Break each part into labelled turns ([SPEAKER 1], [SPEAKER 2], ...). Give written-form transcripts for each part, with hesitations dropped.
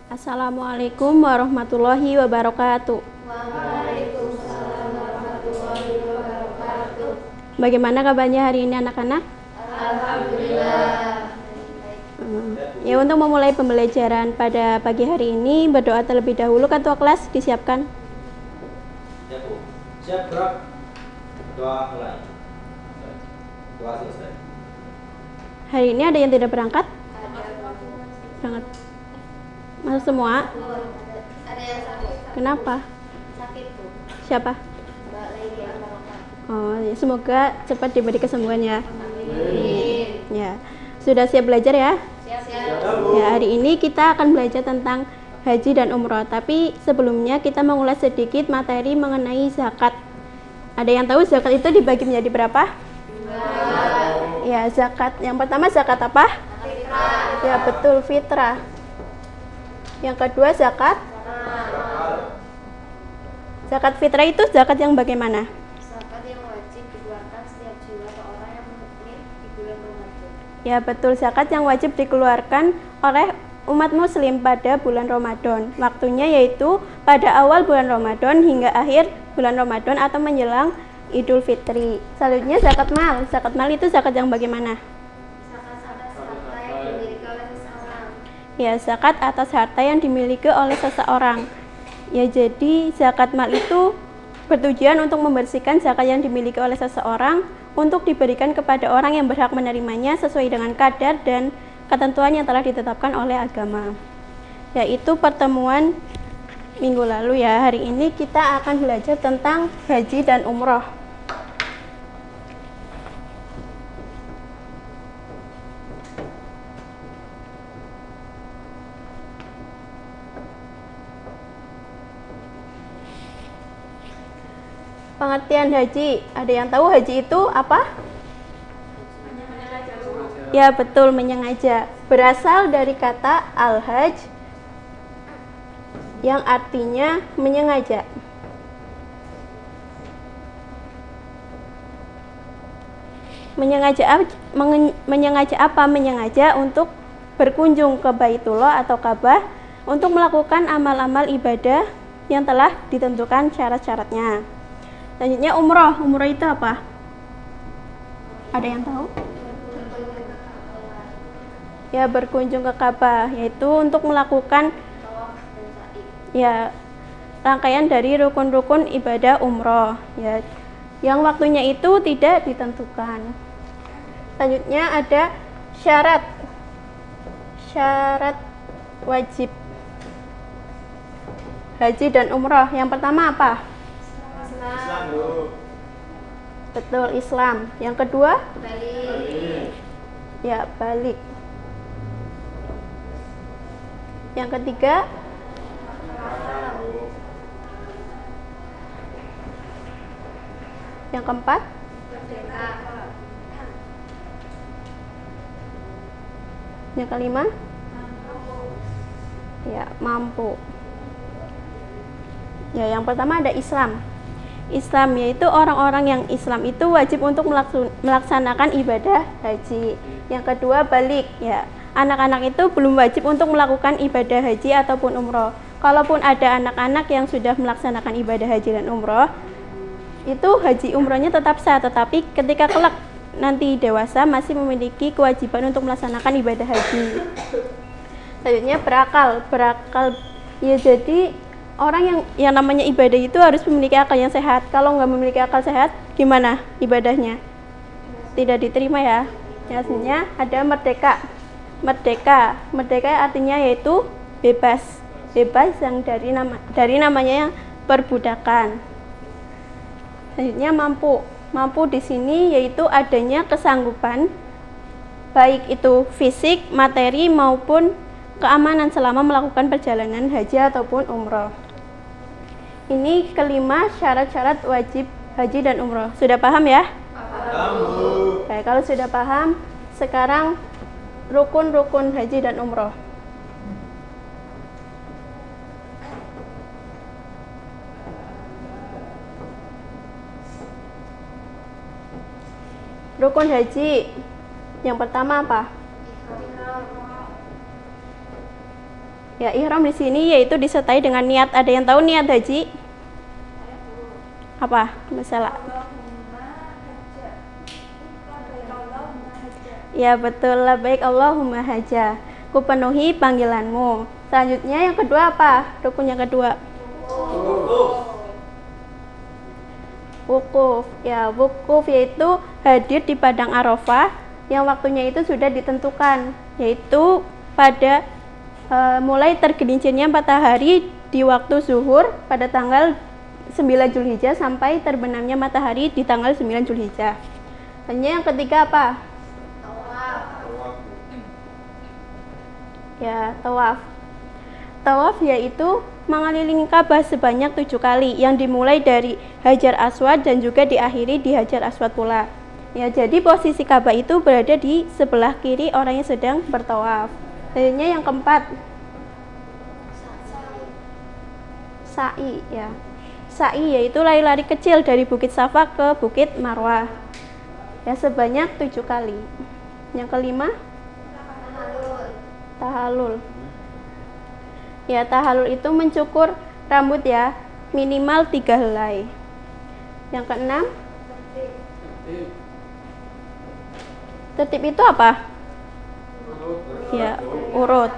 [SPEAKER 1] Assalamualaikum warahmatullahi wabarakatuh.
[SPEAKER 2] Waalaikumsalam warahmatullahi wabarakatuh.
[SPEAKER 1] Bagaimana kabarnya hari ini anak-anak?
[SPEAKER 2] Alhamdulillah.
[SPEAKER 1] Ya, untuk memulai pembelajaran pada pagi hari ini, berdoa terlebih dahulu. Ketua kelas disiapkan.
[SPEAKER 3] Siap, Bu. Siap, gerak. Doa mulai. Doa selesai.
[SPEAKER 1] Hari ini ada yang tidak berangkat?
[SPEAKER 2] Ada
[SPEAKER 1] Berangkat. Masuk semua?
[SPEAKER 2] yang sakit.
[SPEAKER 1] Kenapa?
[SPEAKER 2] Sakit, Bu.
[SPEAKER 1] Siapa?
[SPEAKER 2] Mbak Lady Ambarokah.
[SPEAKER 1] Oh, ya, semoga cepat diberi kesembuhan ya.
[SPEAKER 2] Amin.
[SPEAKER 1] Ya, sudah siap belajar ya?
[SPEAKER 2] Siap.
[SPEAKER 1] Ya, hari ini kita akan belajar tentang haji dan umroh. Tapi sebelumnya kita mengulas sedikit materi mengenai zakat. Ada yang tahu zakat itu dibagi menjadi berapa? Ya, zakat. Yang pertama zakat apa?
[SPEAKER 2] Fitrah.
[SPEAKER 1] Ya, betul, fitrah. Yang kedua zakat. Zakat fitrah itu zakat yang bagaimana?
[SPEAKER 2] Zakat yang wajib dikeluarkan setiap jiwa atau orang yang mukmin di bulan Ramadan.
[SPEAKER 1] Ya, betul, zakat yang wajib dikeluarkan oleh umat muslim pada bulan Ramadan. Waktunya yaitu pada awal bulan Ramadan hingga akhir bulan Ramadan atau menjelang Idul Fitri. Selanjutnya zakat mal. Zakat mal itu zakat yang bagaimana?
[SPEAKER 2] Zakat atas harta yang dimiliki oleh seseorang.
[SPEAKER 1] Ya, zakat atas harta yang dimiliki oleh seseorang. Ya, jadi zakat mal itu bertujuan untuk membersihkan zakat yang dimiliki oleh seseorang untuk diberikan kepada orang yang berhak menerimanya sesuai dengan kadar dan ketentuan yang telah ditetapkan oleh agama. Yaitu pertemuan minggu lalu ya. Hari ini kita akan belajar tentang haji dan umroh. Pengertian haji, ada yang tahu haji itu apa? Ya, betul, menyengaja. Berasal dari kata al-hajj yang artinya menyengaja. Menyengaja apa? Menyengaja untuk berkunjung ke Baitullah atau Ka'bah untuk melakukan amal-amal ibadah yang telah ditentukan syarat-syaratnya. Selanjutnya umroh. Umroh itu apa? Ada yang tahu? Ya, berkunjung ke Ka'bah, yaitu untuk melakukan
[SPEAKER 2] Tawaf dan sa'i.
[SPEAKER 1] ya rangkaian dari rukun-rukun ibadah umroh ya, yang waktunya itu tidak ditentukan. Selanjutnya ada syarat wajib haji dan umroh. Yang pertama apa?
[SPEAKER 3] Islam, Bu.
[SPEAKER 1] Betul, Islam. Yang kedua
[SPEAKER 2] Balik.
[SPEAKER 1] ya balik. Yang ketiga yang keempat
[SPEAKER 2] Merdeka.
[SPEAKER 1] yang kelima ya mampu. Ya, yang pertama ada Islam. Islam yaitu orang-orang yang Islam itu wajib untuk melaksanakan ibadah haji. Yang kedua balik, ya anak-anak itu belum wajib untuk melakukan ibadah haji ataupun umroh. Kalaupun ada anak-anak yang sudah melaksanakan ibadah haji dan umroh, itu haji umrohnya tetap sah, tetapi ketika kelak nanti dewasa masih memiliki kewajiban untuk melaksanakan ibadah haji. Selanjutnya berakal ya, jadi orang yang namanya ibadah itu harus memiliki akal yang sehat. Kalau nggak memiliki akal sehat, gimana ibadahnya? Tidak diterima ya. Selanjutnya ada merdeka. Merdeka artinya yaitu bebas yang dari namanya yang perbudakan. Selanjutnya mampu di sini yaitu adanya kesanggupan baik itu fisik, materi maupun keamanan selama melakukan perjalanan haji ataupun umroh. Ini kelima syarat-syarat wajib haji dan umroh. Sudah paham ya?
[SPEAKER 3] Paham, Bu.
[SPEAKER 1] Baik, kalau sudah paham, sekarang rukun-rukun haji dan umroh. Rukun haji. Yang pertama apa? Ya, ihram di sini yaitu disertai dengan niat. Ada yang tahu niat haji? Apa? Masalah. Ya, betul. Labbaik Allahumma hajja. Ku penuhi panggilanmu. Selanjutnya yang kedua apa? Rukun yang kedua. Wukuf. Ya, wukuf yaitu hadir di padang Arafah yang waktunya itu sudah ditentukan, yaitu pada mulai tergelincirnya matahari di waktu zuhur pada tanggal 9 Zulhijjah sampai terbenamnya matahari di tanggal 9 Zulhijjah. Hanya yang ketiga apa? Ya, tawaf. Tawaf yaitu mengelilingi Ka'bah sebanyak 7 kali yang dimulai dari Hajar Aswad dan juga diakhiri di Hajar Aswad pula. Ya, jadi posisi Ka'bah itu berada di sebelah kiri orang yang sedang bertawaf. Selanjutnya yang keempat, sa'i ya. Sa'i yaitu lari-lari kecil dari Bukit Safa ke Bukit Marwah. Ya, sebanyak 7 kali. Yang kelima, tahalul. Ya, tahalul itu mencukur rambut ya, minimal 3 helai. Yang keenam, tertib itu apa? Ya, urut.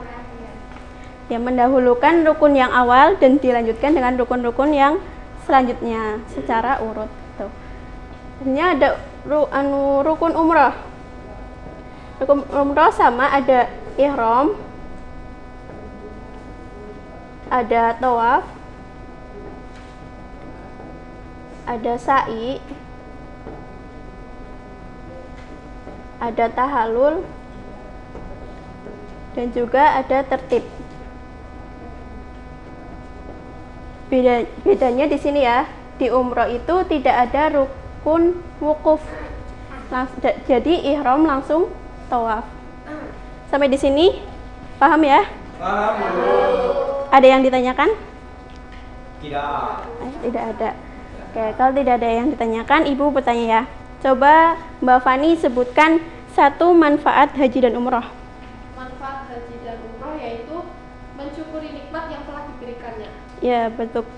[SPEAKER 1] Ya, mendahulukan rukun yang awal dan dilanjutkan dengan rukun-rukun yang selanjutnya secara urut. Tuh. Ini ada rukun umrah. Rukun umrah sama ada ihram, ada tawaf, ada sa'i, ada tahalul, dan juga ada tertib. Bedanya di sini ya, di umroh itu tidak ada rukun wukuf. Jadi ihram langsung tawaf. Sampai di sini paham ya?
[SPEAKER 3] Paham.
[SPEAKER 1] Ada yang ditanyakan?
[SPEAKER 3] Tidak.
[SPEAKER 1] Tidak ada. Oke, kalau tidak ada yang ditanyakan, Ibu bertanya ya. Coba Mbak Fani sebutkan satu manfaat haji dan umroh.
[SPEAKER 4] Manfaat haji dan umroh yaitu mensyukuri nikmat yang telah diberikannya.
[SPEAKER 1] Ya,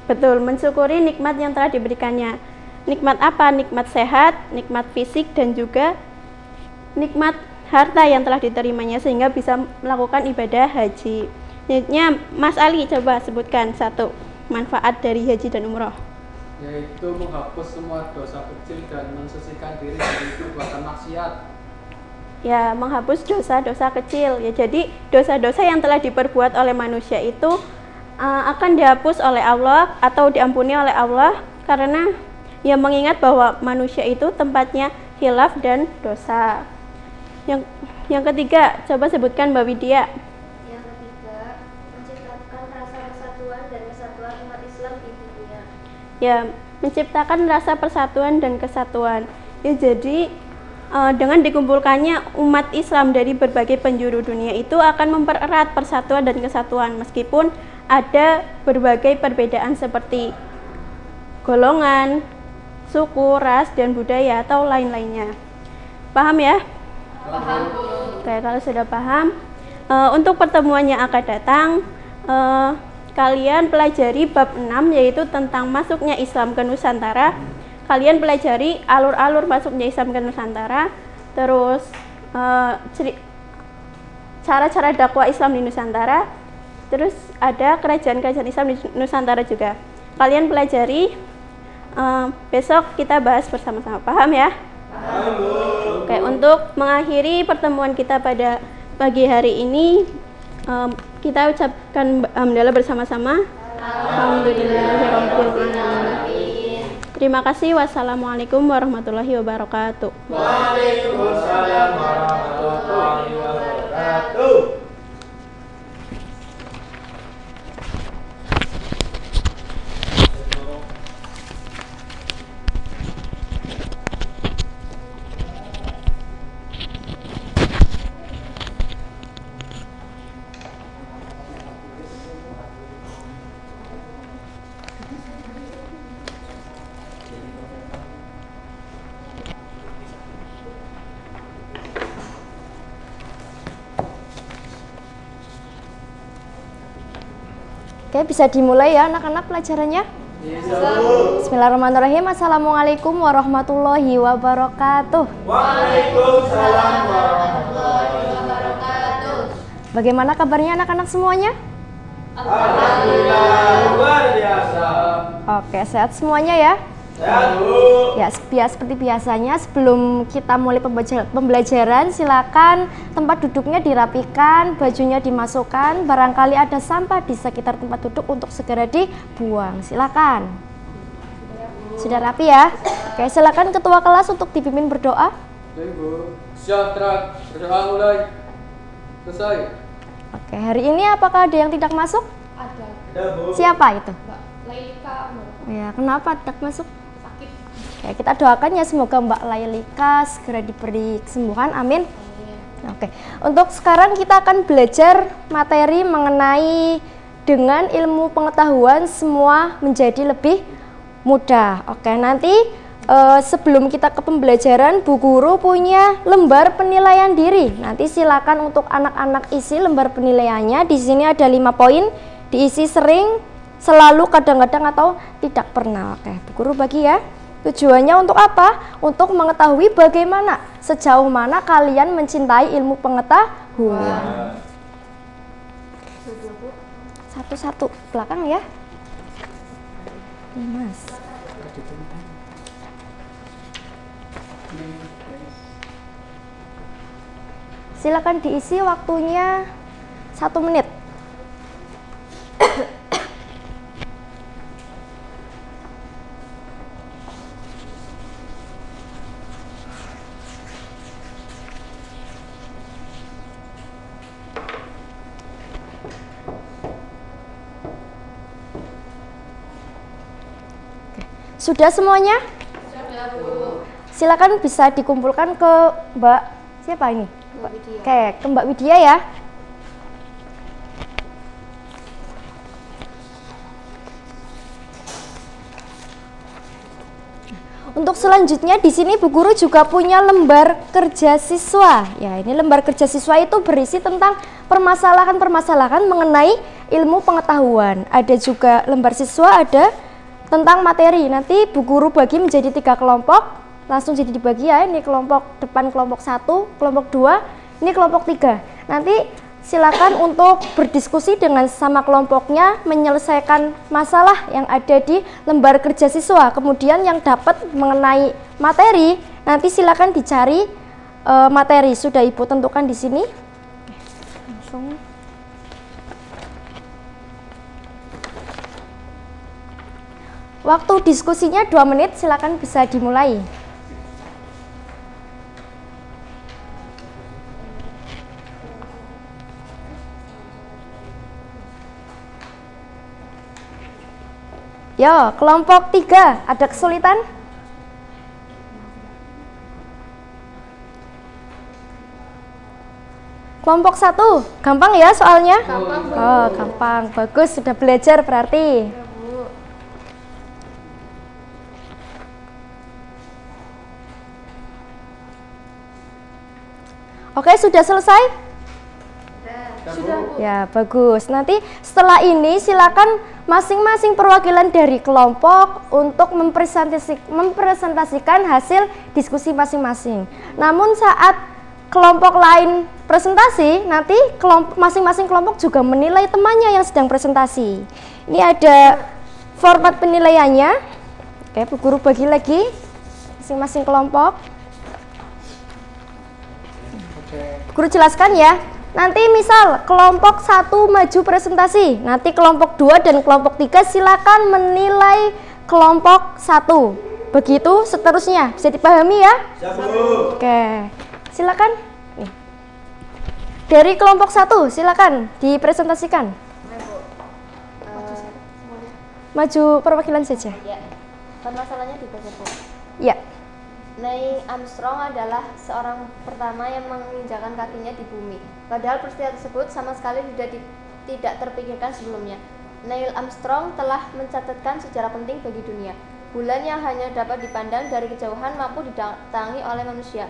[SPEAKER 1] betul, mensyukuri nikmat yang telah diberikannya. Nikmat apa? Nikmat sehat, nikmat fisik, dan juga nikmat harta yang telah diterimanya sehingga bisa melakukan ibadah haji. Selanjutnya, Mas Ali coba sebutkan satu manfaat dari haji dan umroh.
[SPEAKER 5] Yaitu menghapus semua dosa kecil dan mensucikan diri dari perbuatan maksiat.
[SPEAKER 1] Ya, menghapus dosa-dosa kecil. Ya, jadi dosa-dosa yang telah diperbuat oleh manusia itu akan dihapus oleh Allah atau diampuni oleh Allah karena ya mengingat bahwa manusia itu tempatnya khilaf dan dosa. Yang ketiga, coba sebutkan Mbak Widya.
[SPEAKER 2] Yang ketiga, menciptakan rasa persatuan dan kesatuan umat Islam di dunia.
[SPEAKER 1] Ya, menciptakan rasa persatuan dan kesatuan. Ya, jadi dengan dikumpulkannya umat Islam dari berbagai penjuru dunia itu akan mempererat persatuan dan kesatuan meskipun ada berbagai perbedaan seperti golongan, suku, ras, dan budaya atau lain-lainnya. Paham ya?
[SPEAKER 4] Paham.
[SPEAKER 1] Oke, kalau sudah paham, untuk pertemuan yang akan datang, kalian pelajari bab 6 yaitu tentang masuknya Islam ke Nusantara. Kalian pelajari alur-alur masuknya Islam ke Nusantara, terus cara-cara dakwah Islam di Nusantara, terus ada kerajaan-kerajaan Islam di Nusantara juga. Kalian pelajari, besok kita bahas bersama-sama. Paham ya?
[SPEAKER 3] Paham.
[SPEAKER 1] Oke, untuk mengakhiri pertemuan kita pada pagi hari ini, kita ucapkan alhamdulillah bersama-sama. Alhamdulillahirobbilalamin. Terima kasih. Wassalamualaikum warahmatullahi wabarakatuh.
[SPEAKER 3] Waalaikumsalam warahmatullahi wabarakatuh.
[SPEAKER 6] Oke, bisa dimulai ya anak-anak pelajarannya. Bismillahirrahmanirrahim. Assalamualaikum warahmatullahi wabarakatuh.
[SPEAKER 3] Waalaikumsalam warahmatullahi wabarakatuh.
[SPEAKER 6] Bagaimana kabarnya anak-anak semuanya?
[SPEAKER 3] Alhamdulillah luar biasa.
[SPEAKER 6] Oke, sehat semuanya ya?
[SPEAKER 3] Sehat Bu.
[SPEAKER 6] Ya, seperti biasanya sebelum kita mulai pembelajaran, silakan tempat duduknya dirapikan, bajunya dimasukkan, barangkali ada sampah di sekitar tempat duduk untuk segera dibuang. Silakan. Sudah rapi ya? Oke, silakan ketua kelas untuk dipimpin berdoa.
[SPEAKER 5] Ibu, sejahtera, berdoa mulai. Selesai.
[SPEAKER 6] Oke, hari ini apakah ada yang tidak masuk?
[SPEAKER 4] Ada
[SPEAKER 3] Ada Bu.
[SPEAKER 6] Siapa itu?
[SPEAKER 4] Mbak Lailika.
[SPEAKER 6] Ya, kenapa tidak masuk?
[SPEAKER 4] Sakit.
[SPEAKER 6] Ya, kita doakan ya semoga Mbak Lailika segera diberi kesembuhan. Amin. Oke, untuk sekarang kita akan belajar materi mengenai dengan ilmu pengetahuan semua menjadi lebih mudah. Oke, nanti sebelum kita ke pembelajaran, Bu Guru punya lembar penilaian diri. Nanti silakan untuk anak-anak isi lembar penilaiannya. Di sini ada 5 poin, diisi sering, selalu, kadang-kadang, atau tidak pernah. Oke, Bu Guru bagi ya. Tujuannya untuk apa? Untuk mengetahui bagaimana, sejauh mana kalian mencintai ilmu pengetahuan. Satu-satu, belakang ya. Ini Mas. Silakan diisi waktunya 1 menit. Sudah semuanya?
[SPEAKER 4] Sudah Bu.
[SPEAKER 6] Silakan bisa dikumpulkan ke Mbak siapa ini?
[SPEAKER 2] Mbak Widya.
[SPEAKER 6] Oke, ke Mbak Widya ya. Untuk selanjutnya di sini Bu Guru juga punya lembar kerja siswa. Ya, ini lembar kerja siswa itu berisi tentang permasalahan-permasalahan mengenai ilmu pengetahuan. Ada juga lembar siswa ada tentang materi. Nanti Bu Guru bagi menjadi 3 kelompok. Langsung jadi dibagi ya. Ini kelompok depan kelompok 1, kelompok 2, ini kelompok 3. Nanti silakan untuk berdiskusi dengan sama kelompoknya, menyelesaikan masalah yang ada di lembar kerja siswa. Kemudian yang dapat mengenai materi, nanti silakan dicari materi. Sudah Ibu tentukan di sini. Oke, langsung. Waktu diskusinya 2 menit, silakan bisa dimulai. Yo, kelompok 3, ada kesulitan? Kelompok 1, gampang ya soalnya?
[SPEAKER 4] Gampang, Bu.
[SPEAKER 6] Oh, gampang. Bagus, sudah belajar berarti. Oke, sudah selesai?
[SPEAKER 4] Sudah Bu.
[SPEAKER 6] Ya, bagus. Nanti setelah ini silakan masing-masing perwakilan dari kelompok untuk mempresentasikan hasil diskusi masing-masing. Namun saat kelompok lain presentasi, nanti masing-masing kelompok juga menilai temannya yang sedang presentasi. Ini ada format penilaiannya. Oke, Bu Guru bagi lagi masing-masing kelompok. Bu Guru jelaskan ya. Nanti misal kelompok 1 maju presentasi, nanti kelompok 2 dan kelompok 3 silakan menilai kelompok 1. Begitu seterusnya, bisa dipahami ya?
[SPEAKER 3] Siap Bu.
[SPEAKER 6] Oke, silakan. Nih. Dari kelompok 1 silakan dipresentasikan. Maju perwakilan saja.
[SPEAKER 2] Ya, permasalahannya dibaca Bu.
[SPEAKER 6] Ya.
[SPEAKER 2] Neil Armstrong adalah seorang pertama yang menginjakan kakinya di bumi. Padahal peristiwa tersebut sama sekali tidak terpikirkan sebelumnya. Neil Armstrong telah mencatatkan sejarah penting bagi dunia. Bulan yang hanya dapat dipandang dari kejauhan mampu didatangi oleh manusia.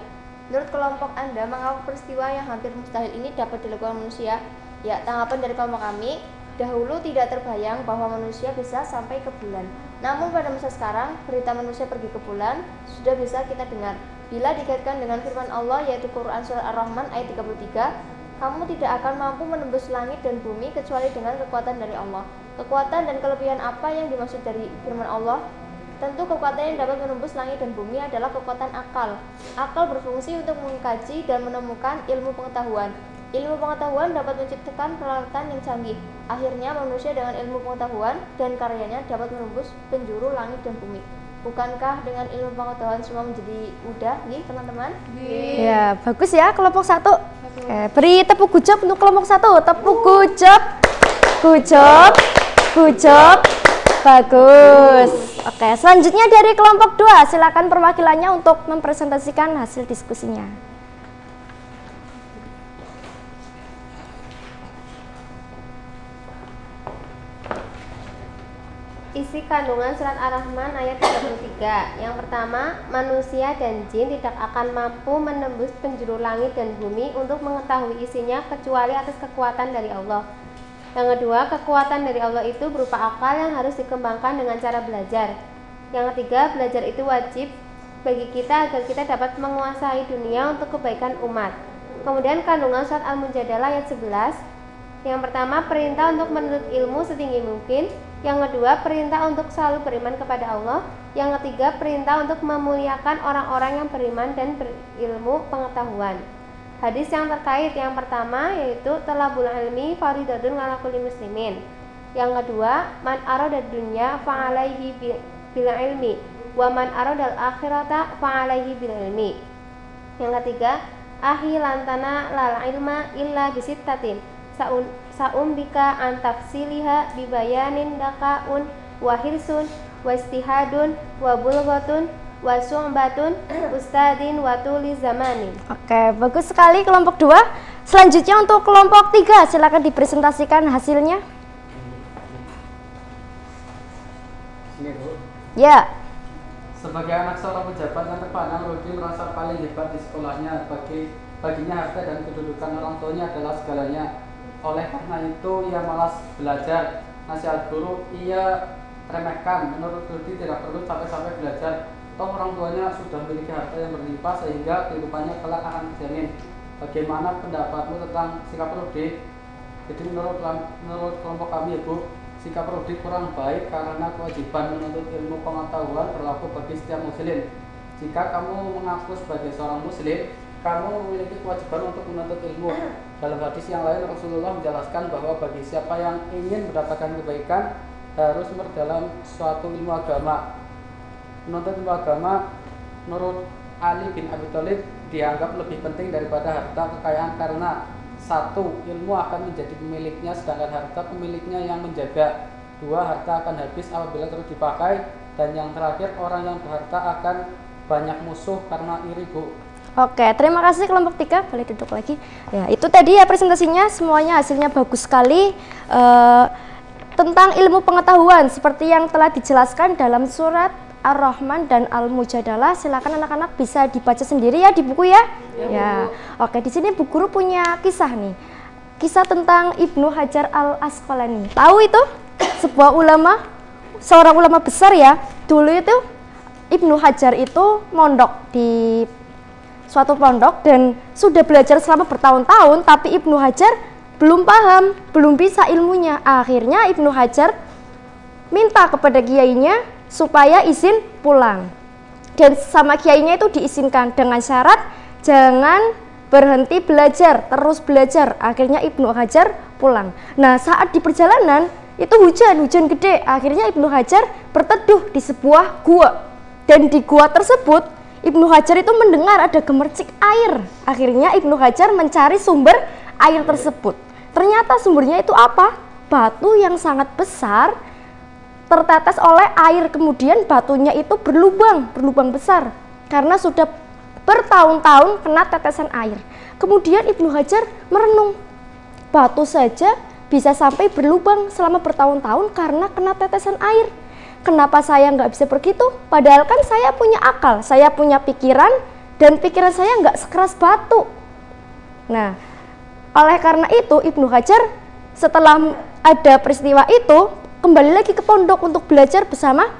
[SPEAKER 2] Menurut kelompok Anda, mengapa peristiwa yang hampir mustahil ini dapat dilakukan manusia? Ya, tanggapan dari kelompok kami, Dahulu tidak terbayang bahwa manusia bisa sampai ke bulan. Namun pada masa sekarang, berita manusia pergi ke bulan sudah bisa kita dengar. Bila dikaitkan dengan firman Allah yaitu Quran Surah Ar-Rahman ayat 33, kamu tidak akan mampu menembus langit dan bumi kecuali dengan kekuatan dari Allah. Kekuatan dan kelebihan apa yang dimaksud dari firman Allah? Tentu kekuatan yang dapat menembus langit dan bumi adalah kekuatan akal. Akal berfungsi untuk mengkaji dan menemukan ilmu pengetahuan. Ilmu pengetahuan dapat menciptakan peralatan yang canggih. Akhirnya manusia dengan ilmu pengetahuan dan karyanya dapat menembus penjuru langit dan bumi. Bukankah dengan ilmu pengetahuan semua menjadi mudah, teman-teman?
[SPEAKER 6] Ya, bagus ya kelompok 1. Beri tepuk gujab untuk kelompok 1. Tepuk gujab. Gujab. Gujab. Bagus. Oke, selanjutnya dari kelompok 2, silakan perwakilannya untuk mempresentasikan hasil diskusinya.
[SPEAKER 7] Isi kandungan surat Ar-Rahman ayat 33. Yang pertama, manusia dan jin tidak akan mampu menembus penjuru langit dan bumi untuk mengetahui isinya kecuali atas kekuatan dari Allah. Yang kedua, kekuatan dari Allah itu berupa akal yang harus dikembangkan dengan cara belajar. Yang ketiga, belajar itu wajib bagi kita agar kita dapat menguasai dunia untuk kebaikan umat. Kemudian kandungan surat Al-Mujadalah ayat 11. Yang pertama, perintah untuk menuntut ilmu setinggi mungkin. Yang kedua, perintah untuk selalu beriman kepada Allah. Yang ketiga, perintah untuk memuliakan orang-orang yang beriman dan berilmu pengetahuan. Hadis yang terkait yang pertama yaitu talabul ilmi faridatun ala kulli muslimin. Yang kedua, man arada dunya fa alaihi bil ilmi wa man arada al akhirata fa alaihi bil ilmi. Yang ketiga, ahi lantana lal ilma illa bisittatin. Sa'umbika an tafsiliha bibayanin dakaun wa hirsun wa istihadun wa bulghatun wa su'batun ustadin wa tuli zamanin.
[SPEAKER 6] Oke, bagus sekali kelompok 2. Selanjutnya untuk kelompok 3, silakan dipresentasikan hasilnya.
[SPEAKER 5] Sini Bu.
[SPEAKER 6] Ya.
[SPEAKER 5] Sebagai anak seorang pejabat yang terpandang, Rudi merasa paling hebat di sekolahnya. Baginya harta dan kedudukan orang tuanya adalah segalanya. Oleh karena itu ia malas belajar. Nasihat guru ia remehkan. Menurut Rudi tidak perlu sampai belajar. Toh orang tuanya sudah memiliki harta yang berlimpah sehingga kehidupannya kelak akan terjamin. Bagaimana pendapatmu tentang sikap Rudi? Jadi menurut kelompok kami, Bu, sikap Rudi kurang baik karena kewajiban menuntut ilmu pengetahuan berlaku bagi setiap muslim. Jika kamu mengaku sebagai seorang muslim, kamu memiliki kewajiban untuk menuntut ilmu. Dalam hadis yang lain, Rasulullah menjelaskan bahwa bagi siapa yang ingin mendapatkan kebaikan harus memperdalam suatu ilmu agama. Menuntut ilmu agama menurut Ali bin Abi Thalib dianggap lebih penting daripada harta kekayaan karena satu, ilmu akan menjadi pemiliknya sedangkan harta pemiliknya yang menjaga. Dua, harta akan habis apabila terus dipakai. Dan yang terakhir, orang yang berharta akan banyak musuh karena iri, Bu.
[SPEAKER 6] Oke, terima kasih kelompok 3. Boleh duduk lagi. Ya, itu tadi ya presentasinya, semuanya hasilnya bagus sekali. Tentang ilmu pengetahuan seperti yang telah dijelaskan dalam surat Ar-Rahman dan Al-Mujadalah. Silakan anak-anak bisa dibaca sendiri ya di buku ya. Ya. Oke, di sini Bu Guru punya kisah nih. Kisah tentang Ibnu Hajar Al-Asqalani. Tahu itu? Sebuah ulama, seorang ulama besar ya. Dulu itu Ibnu Hajar itu mondok di suatu pondok dan sudah belajar selama bertahun-tahun, tapi Ibnu Hajar belum paham, belum bisa ilmunya. Akhirnya Ibnu Hajar minta kepada kiainya supaya izin pulang. Dan sama kiainya itu diizinkan dengan syarat jangan berhenti belajar, terus belajar. Akhirnya Ibnu Hajar pulang. Nah, saat di perjalanan itu hujan gede. Akhirnya Ibnu Hajar berteduh di sebuah gua. Dan di gua tersebut Ibnu Hajar itu mendengar ada gemercik air. Akhirnya Ibnu Hajar mencari sumber air tersebut. Ternyata sumbernya itu apa? Batu yang sangat besar tertetes oleh air, kemudian batunya itu berlubang besar karena sudah bertahun-tahun kena tetesan air. Kemudian Ibnu Hajar merenung, batu saja bisa sampai berlubang selama bertahun-tahun karena kena tetesan air. Kenapa saya nggak bisa begitu? Padahal kan saya punya akal, saya punya pikiran, dan pikiran saya nggak sekeras batu. Nah, oleh karena itu Ibnu Hajar setelah ada peristiwa itu, kembali lagi ke pondok untuk belajar bersama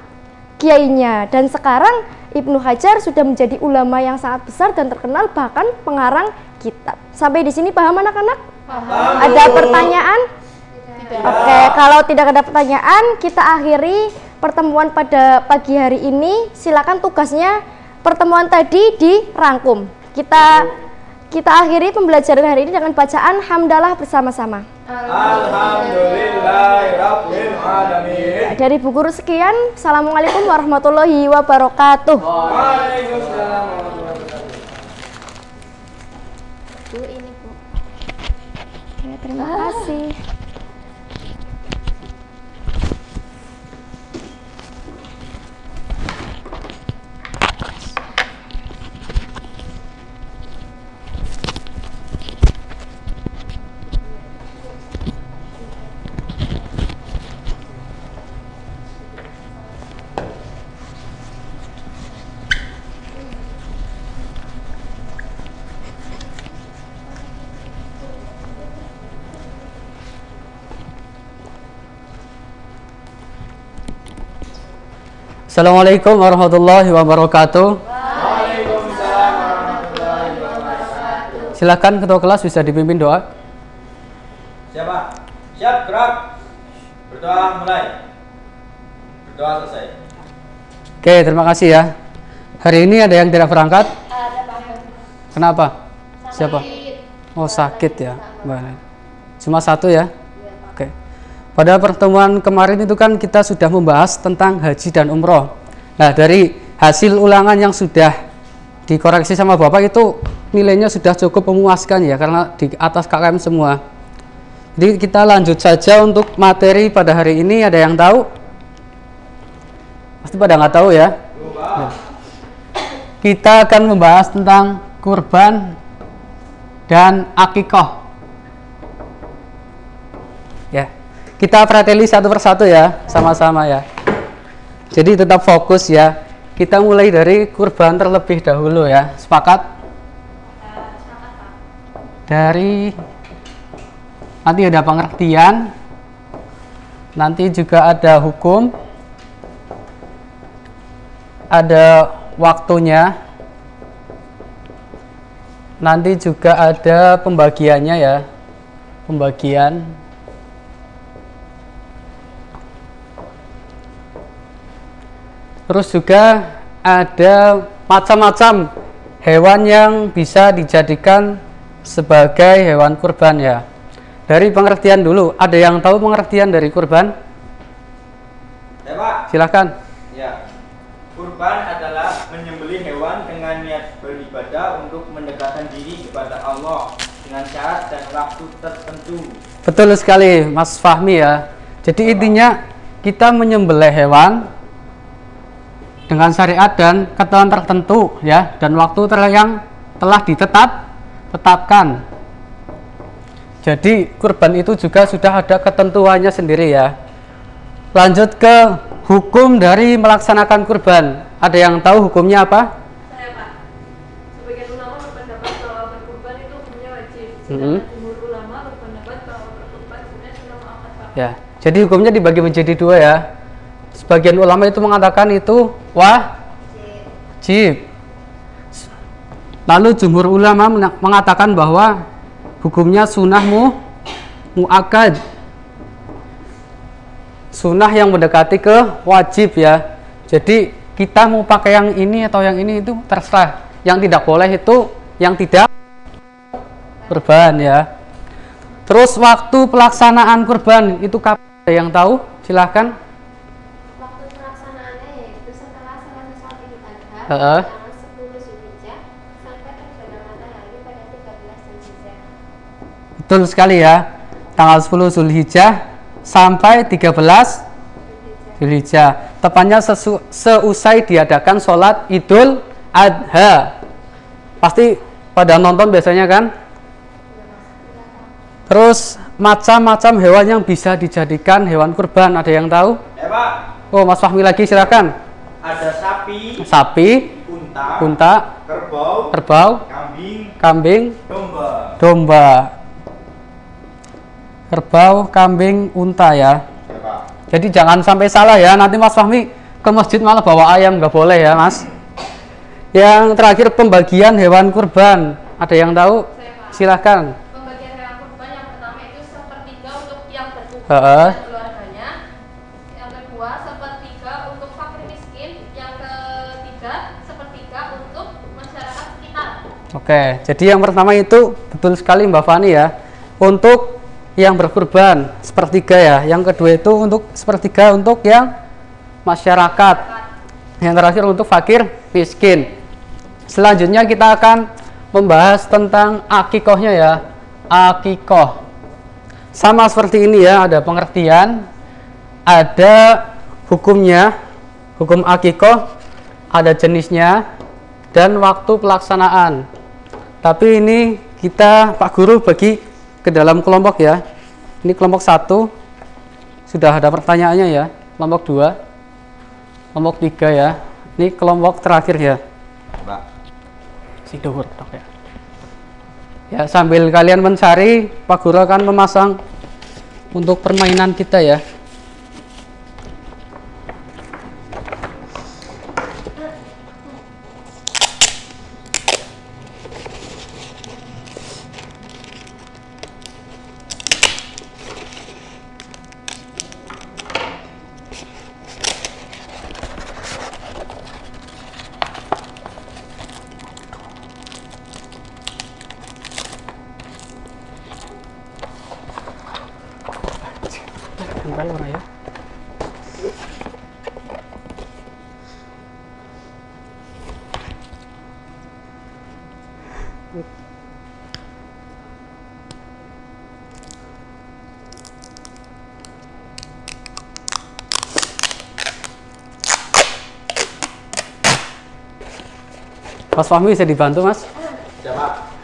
[SPEAKER 6] kiainya. Dan sekarang Ibnu Hajar sudah menjadi ulama yang sangat besar dan terkenal, bahkan pengarang kitab. Sampai di sini paham anak-anak?
[SPEAKER 4] Paham.
[SPEAKER 6] Ada pertanyaan? Oke, kalau tidak ada pertanyaan, kita akhiri pertemuan pada pagi hari ini. Silakan tugasnya pertemuan tadi dirangkum. Kita akhiri pembelajaran hari ini dengan bacaan hamdalah bersama-sama.
[SPEAKER 3] Alhamdulillahirabbil alamin.
[SPEAKER 6] Dari Bu Guru sekian. Assalamualaikum warahmatullahi wabarakatuh.
[SPEAKER 3] Waalaikumsalam warahmatullahi wabarakatuh.
[SPEAKER 2] Bu, ini Bu.
[SPEAKER 6] Ya, terima kasih.
[SPEAKER 5] Assalamualaikum warahmatullahi wabarakatuh.
[SPEAKER 3] Waalaikumsalam warahmatullahi wabarakatuh.
[SPEAKER 5] Silakan ketua kelas bisa dipimpin doa.
[SPEAKER 3] Siapa? Siap, gerak. Berdoa mulai. Berdoa selesai.
[SPEAKER 5] Oke, terima kasih ya. Hari ini ada yang tidak berangkat? Kenapa? Siapa? Oh, sakit ya. Baik. Cuma satu ya? Oke. Pada pertemuan kemarin itu kan kita sudah membahas tentang haji dan umroh. Nah, dari hasil ulangan yang sudah dikoreksi sama Bapak itu nilainya sudah cukup memuaskan ya, karena di atas KKM semua. Jadi kita lanjut saja untuk materi pada hari ini. Ada yang tahu? Pasti pada nggak tahu ya. Nah, kita akan membahas tentang kurban dan akikoh. Ya, kita preteli satu persatu ya, sama-sama ya. Jadi tetap fokus ya. Kita mulai dari kurban terlebih dahulu ya. Sepakat? Dari nanti ada pengertian, nanti juga ada hukum, ada waktunya, nanti juga ada pembagiannya ya, pembagian. Terus juga ada macam-macam hewan yang bisa dijadikan sebagai hewan kurban ya. Dari pengertian dulu, ada yang tahu pengertian dari kurban?
[SPEAKER 3] Ya, Pak.
[SPEAKER 5] Silakan.
[SPEAKER 3] Ya. Kurban adalah menyembelih hewan dengan niat beribadah untuk mendekatkan diri kepada Allah dengan syarat dan waktu tertentu.
[SPEAKER 5] Betul sekali Mas Fahmi ya. Jadi intinya kita menyembelih hewan dengan syariat dan ketentuan tertentu ya, dan waktu yang telah ditetapkan. Jadi kurban itu juga sudah ada ketentuannya sendiri ya. Lanjut ke hukum dari melaksanakan kurban. Ada yang tahu hukumnya apa?
[SPEAKER 4] Saya Pak. Sebagian ulama berpendapat bahwa berkurban itu hukumnya wajib. Sedangkan jumhur ulama berpendapat bahwa berkurban hukumnya sunnah muakkad Pak.
[SPEAKER 5] Ya. Jadi hukumnya dibagi menjadi dua ya. Sebagian ulama itu mengatakan itu wajib. Lalu jumhur ulama mengatakan bahwa hukumnya sunnah muakkad. Sunnah yang mendekati ke wajib ya. Jadi kita mau pakai yang ini atau yang ini itu terserah. Yang tidak boleh itu yang tidak kurban ya. Terus waktu pelaksanaan kurban itu kapan? Ada yang tahu? Silahkan.
[SPEAKER 7] Waktu pelaksanaannya yaitu setelah selesai sholat Idul Adha
[SPEAKER 5] Heeh.
[SPEAKER 7] tanggal 10 Zulhijjah sampai terbenam matahari pada 13 Zulhijjah.
[SPEAKER 5] Betul sekali ya. Tanggal 10 Zulhijjah sampai 13 Zulhijjah. Tepatnya seusai diadakan sholat Idul Adha. Pasti pada nonton biasanya kan? Terus macam-macam hewan yang bisa dijadikan hewan kurban. Ada yang tahu?
[SPEAKER 3] Ya, Pak.
[SPEAKER 5] Oh, Mas Fahmi lagi silakan.
[SPEAKER 3] Ada sapi,
[SPEAKER 5] Sapi, unta,
[SPEAKER 3] kerbau,
[SPEAKER 5] kerbau,
[SPEAKER 3] kambing,
[SPEAKER 5] kambing,
[SPEAKER 3] domba.
[SPEAKER 5] domba. kerbau, kambing, unta ya.
[SPEAKER 3] Ya, Pak.
[SPEAKER 5] Jadi jangan sampai salah ya, nanti Mas Fahmi ke masjid malah bawa ayam, nggak boleh ya Mas. Yang terakhir pembagian hewan kurban, ada yang tahu? Silahkan.
[SPEAKER 4] Pembagian hewan kurban yang pertama itu sepertiga untuk yang berkurban
[SPEAKER 5] Heeh.
[SPEAKER 4] dan keluarganya. Yang kedua sepertiga untuk fakir miskin. Yang ketiga sepertiga untuk masyarakat sekitar.
[SPEAKER 5] Oke, jadi yang pertama itu betul sekali Mbak Fani ya. Untuk yang berkurban sepertiga ya. Yang kedua itu untuk sepertiga untuk yang masyarakat. Yang terakhir untuk fakir miskin. Selanjutnya kita akan membahas tentang akikohnya ya. Akikoh sama seperti ini ya, ada pengertian, ada hukumnya, hukum akikoh, ada jenisnya dan waktu pelaksanaan. Tapi ini kita Pak Guru bagi ke dalam kelompok ya. Ini kelompok 1 sudah ada pertanyaannya ya. Kelompok 2, kelompok 3 ya. Ini kelompok terakhir ya.
[SPEAKER 3] Pak.
[SPEAKER 5] Sidohur ya. Ya, sambil kalian mencari, Pak Guru akan memasang untuk permainan kita ya. Tempel ora ya. Mas Fahmi bisa dibantu Mas?
[SPEAKER 3] Ya, Pak.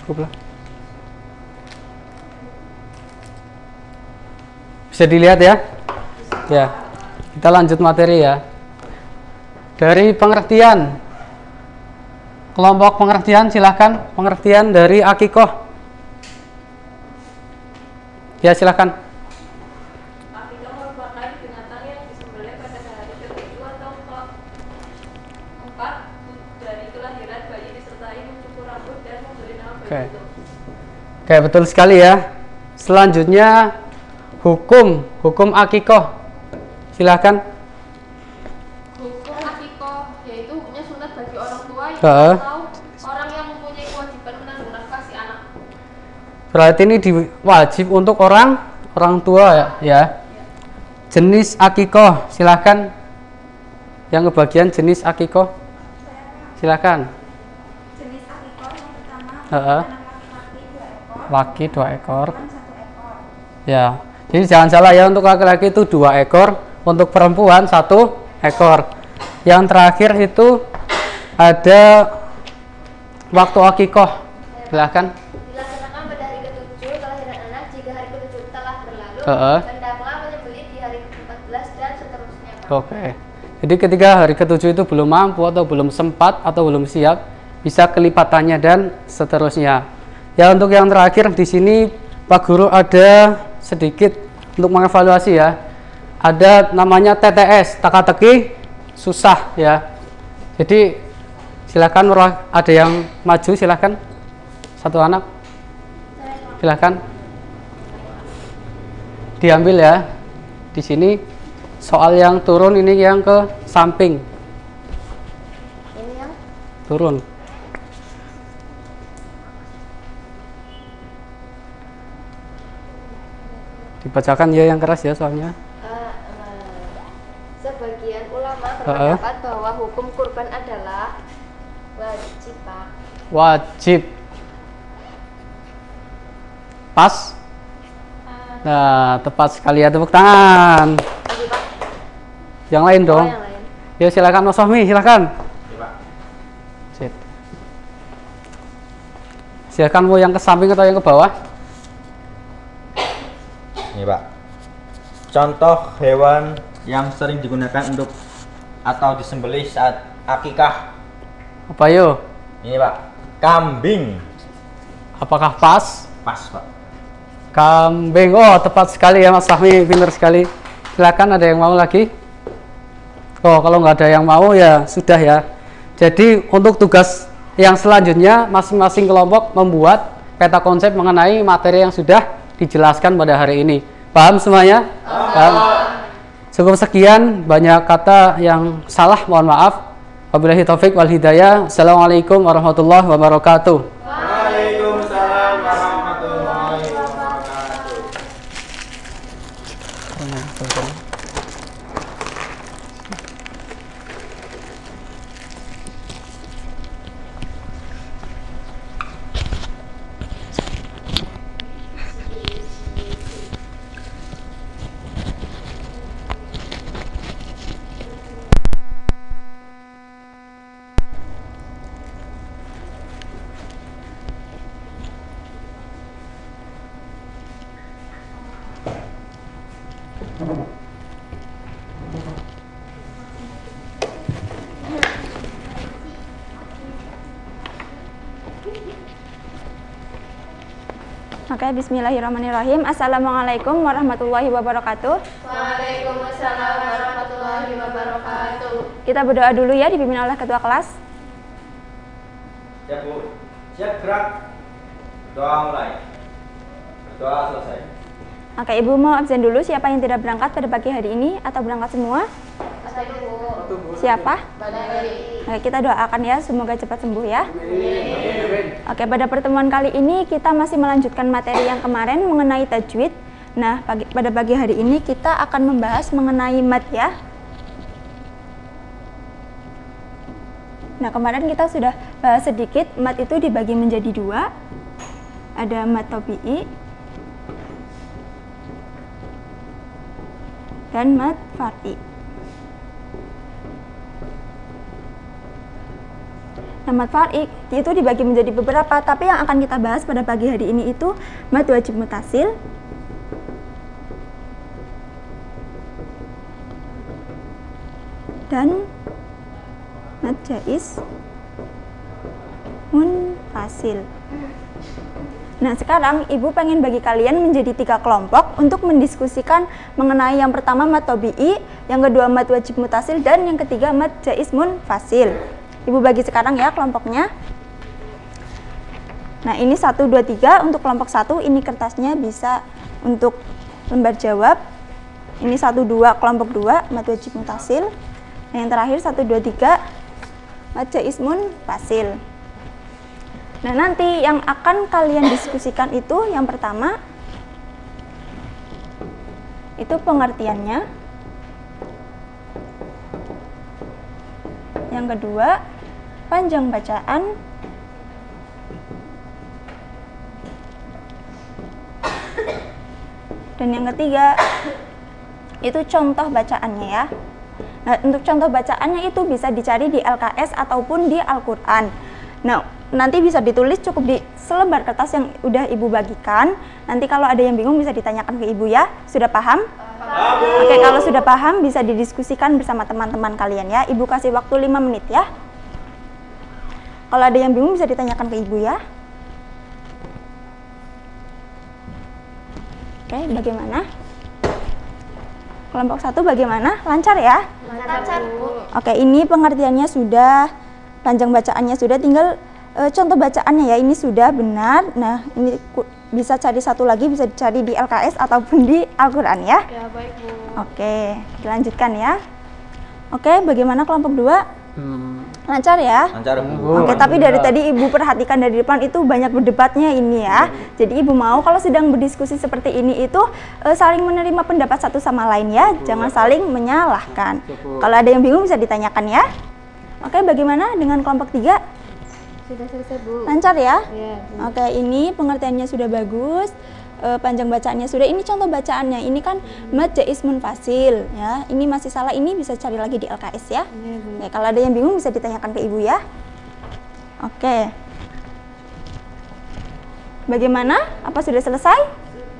[SPEAKER 3] Cukup lah. Bisa dilihat ya. Ya, kita lanjut materi ya. Dari pengertian, kelompok pengertian silahkan. Pengertian dari akikoh. Ya silahkan.
[SPEAKER 4] Akikah merupakan binatang yang disembelih pada hari ke-7 atau ke-4 dari kelahiran bayi disertai mencukur rambut dan memberi nama bayi
[SPEAKER 5] Oke.
[SPEAKER 4] itu.
[SPEAKER 5] Oke, betul sekali ya. Selanjutnya hukum akikoh. Silahkan.
[SPEAKER 4] Hukum akikah yaitu hukumnya sunat bagi orang tua yang
[SPEAKER 5] Heeh.
[SPEAKER 4] atau orang yang mempunyai kewajiban menanggung nafkah si anak.
[SPEAKER 5] Berarti ini wajib untuk orang tua ya. Jenis akikoh, silahkan. Yang kebagian jenis akikoh, silahkan.
[SPEAKER 1] Jenis akikoh yang pertama
[SPEAKER 5] Heeh.
[SPEAKER 1] anak laki-laki 2 ekor,
[SPEAKER 5] Laki 2 ekor.
[SPEAKER 1] perempuan 1 ekor.
[SPEAKER 5] Ya. Jadi jangan salah ya, untuk laki-laki itu 2 ekor, untuk perempuan 1 ekor. Yang terakhir itu ada waktu akikoh. Silahkan.
[SPEAKER 2] Dilaksanakan pada hari ke-7 kelahiran anak. Jika hari ke-7 telah berlalu,
[SPEAKER 5] Heeh.
[SPEAKER 2] hendaklah menyembelih di hari ke-14 dan seterusnya.
[SPEAKER 5] Oke. Jadi ketika hari ke-7 itu belum mampu atau belum sempat atau belum siap, bisa kelipatannya dan seterusnya. Ya, untuk yang terakhir di sini Pak Guru ada sedikit untuk mengevaluasi ya. Ada namanya TTS, teka-teki susah ya. Jadi silakan ada yang maju, silakan. Satu anak. Silakan. Diambil ya. Di sini soal yang turun ini yang ke samping.
[SPEAKER 2] Ini yang
[SPEAKER 5] Turun. Dibacakan ya yang keras ya soalnya.
[SPEAKER 2] sebagian ulama berpendapat bahwa hukum kurban adalah wajib, Pak.
[SPEAKER 5] Wajib. Pas? Nah, tepat sekali ya, tepuk tangan.
[SPEAKER 2] Lagi, Pak.
[SPEAKER 5] Yang lain dong.
[SPEAKER 2] Yang lain.
[SPEAKER 5] Ya silakan Mas Fahmi, silakan.
[SPEAKER 3] Ya, Pak.
[SPEAKER 5] Sip. Silakan mau yang ke samping atau yang ke bawah?
[SPEAKER 3] Ini Pak, contoh hewan yang sering digunakan untuk atau disembelih saat akikah.
[SPEAKER 5] Apa yo?
[SPEAKER 3] Ini Pak, kambing.
[SPEAKER 5] Apakah pas?
[SPEAKER 3] Pas Pak.
[SPEAKER 5] Kambing. Oh, tepat sekali ya Mas Fahmi, pintar sekali. Silakan, ada yang mau lagi? Oh, kalau nggak ada yang mau ya sudah ya. Jadi untuk tugas yang selanjutnya masing-masing kelompok membuat peta konsep mengenai materi yang sudah dijelaskan pada hari ini. Paham semuanya? Paham. Cukup sekian, banyak kata yang salah, mohon maaf. Wabillahi taufik wal hidayah. Assalamualaikum warahmatullahi wabarakatuh.
[SPEAKER 3] Waalaikumsalam warahmatullahi wabarakatuh.
[SPEAKER 1] Oke, bismillahirrahmanirrahim. Assalamualaikum warahmatullahi wabarakatuh.
[SPEAKER 2] Waalaikumsalam warahmatullahi wabarakatuh.
[SPEAKER 1] Kita berdoa dulu ya, dipimpin oleh ketua kelas.
[SPEAKER 3] Siap Bu, siap gerak. Doa mulai. Doa selesai.
[SPEAKER 1] Oke, Ibu mau absen dulu. Siapa yang tidak berangkat pada pagi hari ini atau berangkat semua? Siapa? Oke, kita doakan ya, semoga cepat sembuh ya. Oke, pada pertemuan kali ini kita masih melanjutkan materi yang kemarin mengenai tajwid. Nah, pada pagi hari ini kita akan membahas mengenai mad ya. Nah, kemarin kita sudah bahas sedikit, mad itu dibagi menjadi dua. Ada mad tabi'i dan mad far'i. Nah, mad far'i itu dibagi menjadi beberapa, tapi yang akan kita bahas pada pagi hari ini itu mad wajib mutasil, dan mad jaiz munfasil. Nah, sekarang Ibu pengen bagi kalian menjadi 3 kelompok untuk mendiskusikan mengenai yang pertama mad tabi'i, yang kedua mad wajib mutasil, dan yang ketiga mad jaiz munfasil. Ibu bagi sekarang ya kelompoknya. Nah, ini 1, 2, 3 untuk kelompok 1, ini kertasnya bisa untuk lembar jawab. Ini 1, 2 kelompok 2 mad wajib mutasil. Nah, yang terakhir 1, 2, 3 mad jaiz munfasil. Nah, nanti yang akan kalian diskusikan itu yang pertama itu pengertiannya. Yang kedua, panjang bacaan. Dan yang ketiga, itu contoh bacaannya ya. Nah, untuk contoh bacaannya itu bisa dicari di LKS ataupun di Al-Quran. Nah, nanti bisa ditulis cukup di selembar kertas yang udah Ibu bagikan. Nanti kalau ada yang bingung bisa ditanyakan ke Ibu ya. Sudah paham? Oke, kalau sudah paham bisa didiskusikan bersama teman-teman kalian ya. Ibu kasih waktu 5 menit ya. Kalau ada yang bingung bisa ditanyakan ke Ibu ya.
[SPEAKER 8] Oke, bagaimana? Kelompok 1 bagaimana? Lancar ya?
[SPEAKER 2] Lancar, Bu.
[SPEAKER 8] Oke, ini pengertiannya sudah, panjang bacaannya sudah, tinggal contoh bacaannya ya. Ini sudah benar. Nah, ini bisa cari satu lagi, bisa dicari di LKS ataupun di Al-Quran ya.
[SPEAKER 7] Ya, baik, Bu.
[SPEAKER 8] Oke, dilanjutkan ya. Oke, bagaimana kelompok 2? Lancar ya?
[SPEAKER 3] Lancar, Bu.
[SPEAKER 8] Oke, tapi dari tadi Ibu perhatikan dari depan itu banyak berdebatnya ini ya. Jadi Ibu mau kalau sedang berdiskusi seperti ini itu saling menerima pendapat satu sama lain ya. Jangan saling menyalahkan. Kalau ada yang bingung bisa ditanyakan ya. Oke, bagaimana dengan kelompok 3?
[SPEAKER 7] Sudah selesai, Bu.
[SPEAKER 8] Lancar ya?
[SPEAKER 7] Ya, Bu.
[SPEAKER 8] Oke, ini pengertiannya sudah bagus. Panjang bacaannya sudah. Ini contoh bacaannya. Ini kan mad jaiz munfasil ya. Ini masih salah, ini bisa cari lagi di LKS ya. Oke, kalau ada yang bingung bisa ditanyakan ke Ibu ya. Oke. Bagaimana? Apa sudah selesai?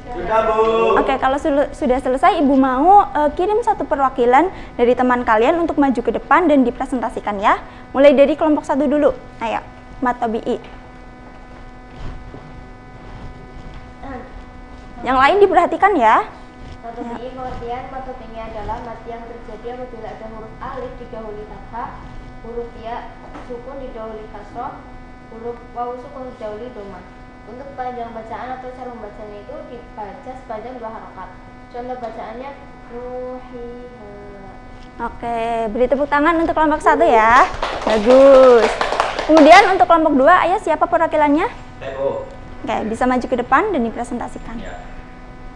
[SPEAKER 3] Sudah, Bu.
[SPEAKER 8] Oke, kalau sudah selesai, Ibu mau kirim satu perwakilan dari teman kalian untuk maju ke depan dan dipresentasikan ya. Mulai dari kelompok 1 dulu. Ayo, mat tabi'i. Yang lain diperhatikan ya.
[SPEAKER 2] Mad tabi'i pengertian mad tabi'i adalah mad yang terjadi apabila ada huruf alif didahului fathah, huruf ya sukun didahului kasroh, huruf waw sukun didahului dhamma. Untuk panjang bacaan atau cara membacanya itu dibaca sepanjang 2 harokat. Contoh bacaannya ruhiha.
[SPEAKER 8] Oke, beri tepuk tangan untuk kelompok 1 ya. Bagus. Kemudian untuk kelompok 2, ayo siapa perwakilannya?
[SPEAKER 3] TO.
[SPEAKER 8] Oke, bisa maju ke depan dan dipresentasikan.
[SPEAKER 3] Ya.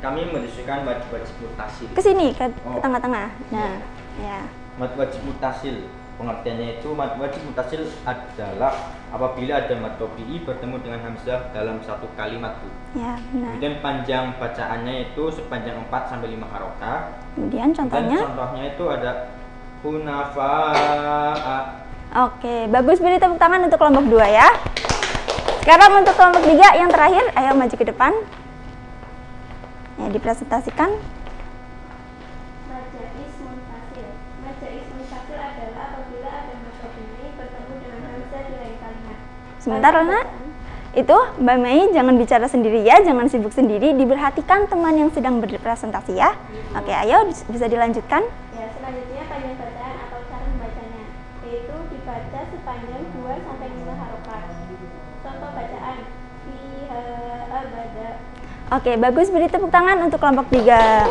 [SPEAKER 3] Kami mendiskusikan wajib mutasil.
[SPEAKER 8] Ke sini, ke tengah-tengah. Nah, ya.
[SPEAKER 3] Mad wajib mutasil. Pengertiannya itu mad wajib mutasil adalah apabila ada mad tabi'i bertemu dengan hamzah dalam satu kalimat, Bu.
[SPEAKER 8] Ya, benar.
[SPEAKER 3] Kemudian panjang bacaannya itu sepanjang 4 sampai 5 harokat.
[SPEAKER 8] Kemudian contohnya?
[SPEAKER 3] Dan contohnya itu ada hunafa.
[SPEAKER 8] Oke, bagus, beri tepuk tangan untuk kelompok 2 ya. Sekarang untuk kelompok 3 yang terakhir, ayo maju ke depan. Ya, dipresentasikan.
[SPEAKER 1] Mad jaiz munfasil. Mad jaiz munfasil adalah apabila ada mad tabi'i bertemu dengan hamzah di lain kalimat.
[SPEAKER 8] Sebentar, Lana. Itu Mbak Mei jangan bicara sendiri ya, jangan sibuk sendiri, diperhatikan teman yang sedang berpresentasi ya. Oke, ayo bisa dilanjutkan.
[SPEAKER 1] Ya, selanjutnya panjang bacaan atau cara membacanya, yaitu dibaca sepanjang 2 sampai 5 harokat. Contoh bacaan fiha abada.
[SPEAKER 8] Oke, bagus, beri tepuk tangan untuk kelompok 3.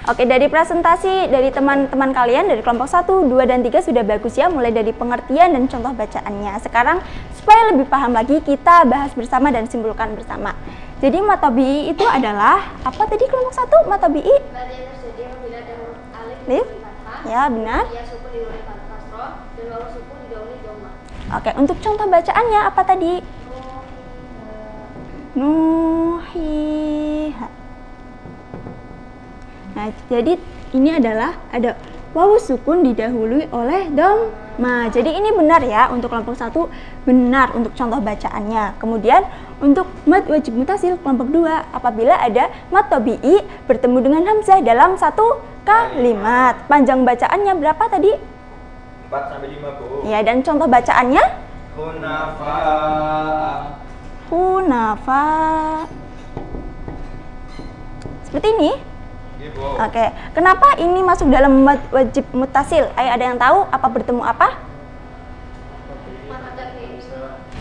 [SPEAKER 8] Oke, dari presentasi dari teman-teman kalian dari kelompok 1, 2, dan 3 sudah bagus ya, mulai dari pengertian dan contoh bacaannya. Sekarang supaya lebih paham lagi, kita bahas bersama dan simpulkan bersama. Jadi mad tabi'i itu adalah apa tadi kelompok 1? Mad tabi'i?
[SPEAKER 2] Mad yang terjadi apabila ada huruf alif
[SPEAKER 8] Alif?
[SPEAKER 2] didahului fathah,
[SPEAKER 8] Ya, benar.
[SPEAKER 2] ya sukun didahului kasroh, dan waw sukun didahului dhamma.
[SPEAKER 8] Oke, untuk contoh bacaannya apa tadi? Nuhiha. Nah, jadi ini adalah ada wawu sukun didahului oleh dhamma. Jadi ini benar ya untuk kelompok 1, benar untuk contoh bacaannya. Kemudian untuk mad wajib mutasil kelompok 2, apabila ada mad tabi'i bertemu dengan hamzah dalam satu kalimat. Panjang bacaannya berapa tadi?
[SPEAKER 3] 4 sampai 5, Bu.
[SPEAKER 8] Ya, dan contoh bacaannya
[SPEAKER 3] Hunafa.
[SPEAKER 8] hunafa. Seperti ini.
[SPEAKER 3] Iya, Bu.
[SPEAKER 8] Oke, kenapa ini masuk dalam mad wajib mutasil? Ayo, ada yang tahu apa bertemu apa?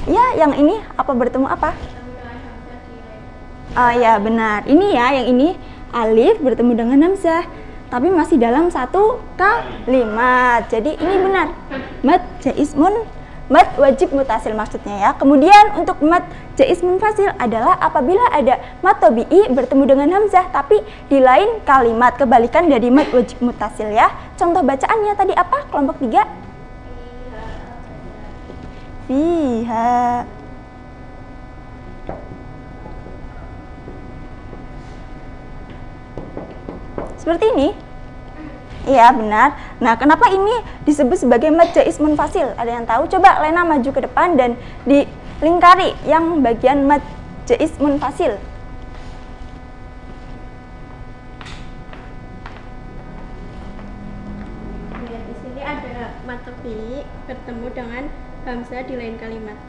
[SPEAKER 8] Ya, yang ini apa bertemu apa? Oh ya, benar. Ini ya, yang ini alif bertemu dengan hamzah, tapi masih dalam satu kalimat. Jadi ini benar. Mad jaiz mad wajib mutasil maksudnya ya. Kemudian untuk mad jaiz munfasil adalah apabila ada mad tabi'i bertemu dengan hamzah tapi di lain kalimat, kebalikan dari mad wajib mutasil ya. Contoh bacaannya tadi apa? Kelompok 3. Fiha. Seperti ini. Iya, benar. Nah, kenapa ini disebut sebagai mad jaiz munfasil? Ada yang tahu? Coba Lena maju ke depan dan dilingkari yang bagian mad jaiz munfasil.
[SPEAKER 1] Ya, di sini ada mad tabi'i bertemu dengan hamzah di lain kalimat.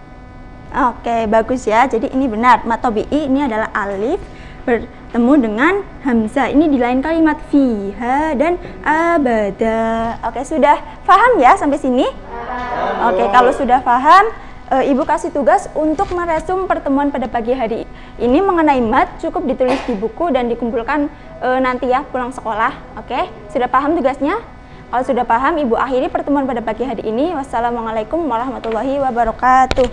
[SPEAKER 8] Oke, bagus ya. Jadi ini benar. Mad tabi'i ini adalah alif bertemu dengan hamzah. Ini di lain kalimat fiha dan abada. Oke, sudah paham ya sampai sini? Oke, kalau sudah paham, Ibu kasih tugas untuk meresum pertemuan pada pagi hari ini mengenai mat, cukup ditulis di buku dan dikumpulkan nanti ya pulang sekolah. Oke, sudah paham tugasnya? Kalau sudah paham, Ibu akhiri pertemuan pada pagi hari ini. Wassalamualaikum warahmatullahi wabarakatuh.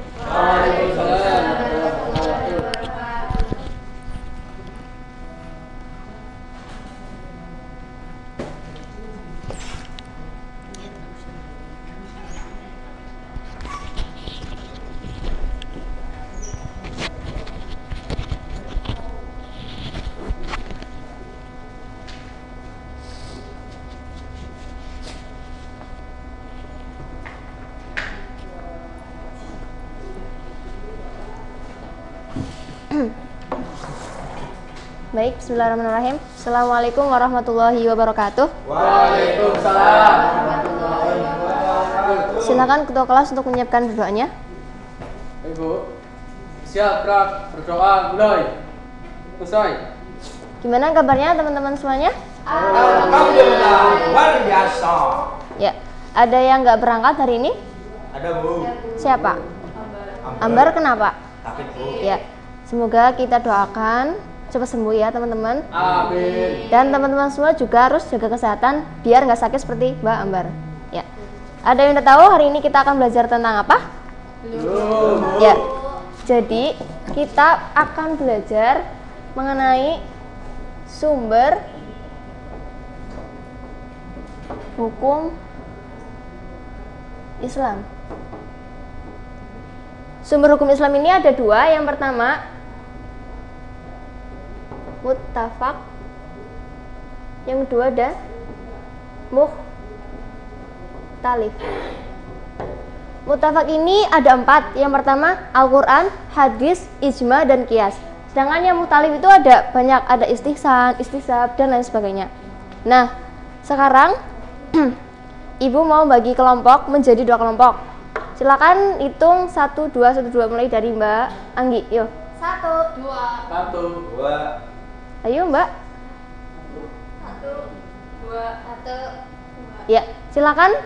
[SPEAKER 2] Baik, bismillahirrahmanirrahim. Assalamualaikum warahmatullahi wabarakatuh.
[SPEAKER 5] Waalaikumsalam.
[SPEAKER 2] Silakan ketua kelas untuk menyiapkan berdoanya.
[SPEAKER 5] Ibu, siap, gerak, berdoa, mulai. Selesai.
[SPEAKER 2] Gimana kabarnya teman-teman semuanya?
[SPEAKER 3] Alhamdulillah, luar biasa.
[SPEAKER 2] Ya, ada yang nggak berangkat hari ini?
[SPEAKER 3] Ada Bu.
[SPEAKER 2] Siapa? Ambar, kenapa?
[SPEAKER 3] Sakit Bu.
[SPEAKER 2] Ya, semoga kita doakan cepat sembuh ya teman-teman.
[SPEAKER 5] Amin.
[SPEAKER 2] Dan teman-teman semua juga harus jaga kesehatan biar nggak sakit seperti Mbak Ambar. Ya. Ada yang udah tahu hari ini kita akan belajar tentang apa?
[SPEAKER 5] Belum.
[SPEAKER 2] Ya. Jadi kita akan belajar mengenai sumber hukum Islam. Sumber hukum Islam ini ada dua. Yang pertama muttafaq, yang kedua ada mukhtalif. Muttafaq ini ada 4. Yang pertama Al-Quran, hadis, ijma, dan qiyas. Sedangkan yang mukhtalif itu ada banyak, ada istihsan, istisab, dan lain sebagainya. Nah, sekarang Ibu mau bagi kelompok menjadi 2 kelompok. Silakan hitung 1, 2, 1, 2 mulai dari Mbak Anggi. Yuk.
[SPEAKER 7] 1, 2.
[SPEAKER 5] 1,
[SPEAKER 3] 2.
[SPEAKER 2] Ayo Mbak.
[SPEAKER 4] 1, 2,
[SPEAKER 7] 1.
[SPEAKER 2] Ya, silakan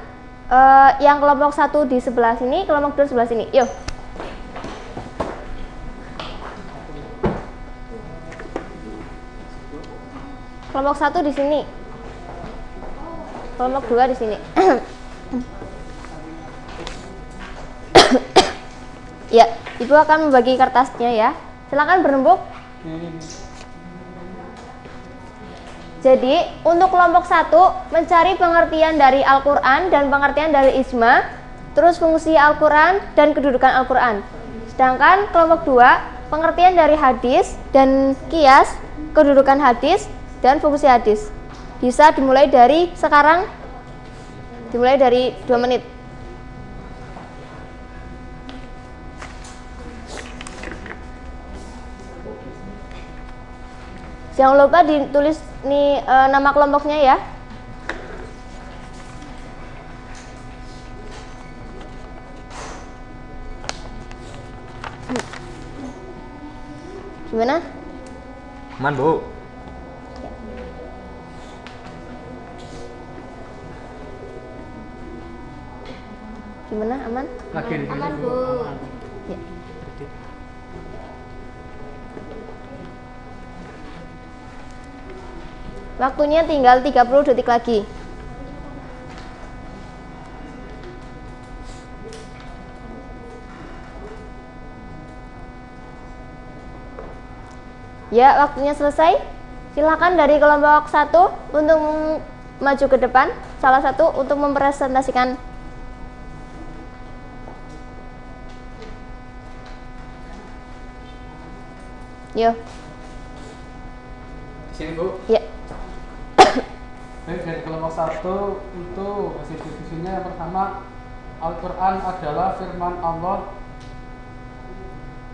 [SPEAKER 2] yang kelompok 1 di sebelah sini, kelompok 2 sebelah sini. Yuk. Kelompok 1 di sini. Kelompok 2 di sini. Ya, Ibu akan membagi kertasnya ya. Silakan berembuk. Jadi, untuk kelompok 1 mencari pengertian dari Al-Quran dan pengertian dari ijma, terus fungsi Al-Quran dan kedudukan Al-Quran. Sedangkan kelompok 2 pengertian dari hadis dan qiyas, kedudukan hadis dan fungsi hadis. Bisa dimulai dari sekarang, dimulai dari 2 menit. Jangan lupa ditulis nih nama kelompoknya ya. Gimana?
[SPEAKER 3] Aman Bu.
[SPEAKER 2] Gimana? Aman?
[SPEAKER 5] lagi di
[SPEAKER 7] Aman, Bu.
[SPEAKER 2] Ya. Waktunya tinggal 30 detik lagi. Ya, waktunya selesai. Silakan dari kelompok 1 untuk maju ke depan, salah satu untuk mempresentasikan. Yo.
[SPEAKER 5] Di sini Bu.
[SPEAKER 2] Ya.
[SPEAKER 5] Baik, dari kelompok 1 untuk hasil diskusinya yang pertama, Al-Quran adalah firman Allah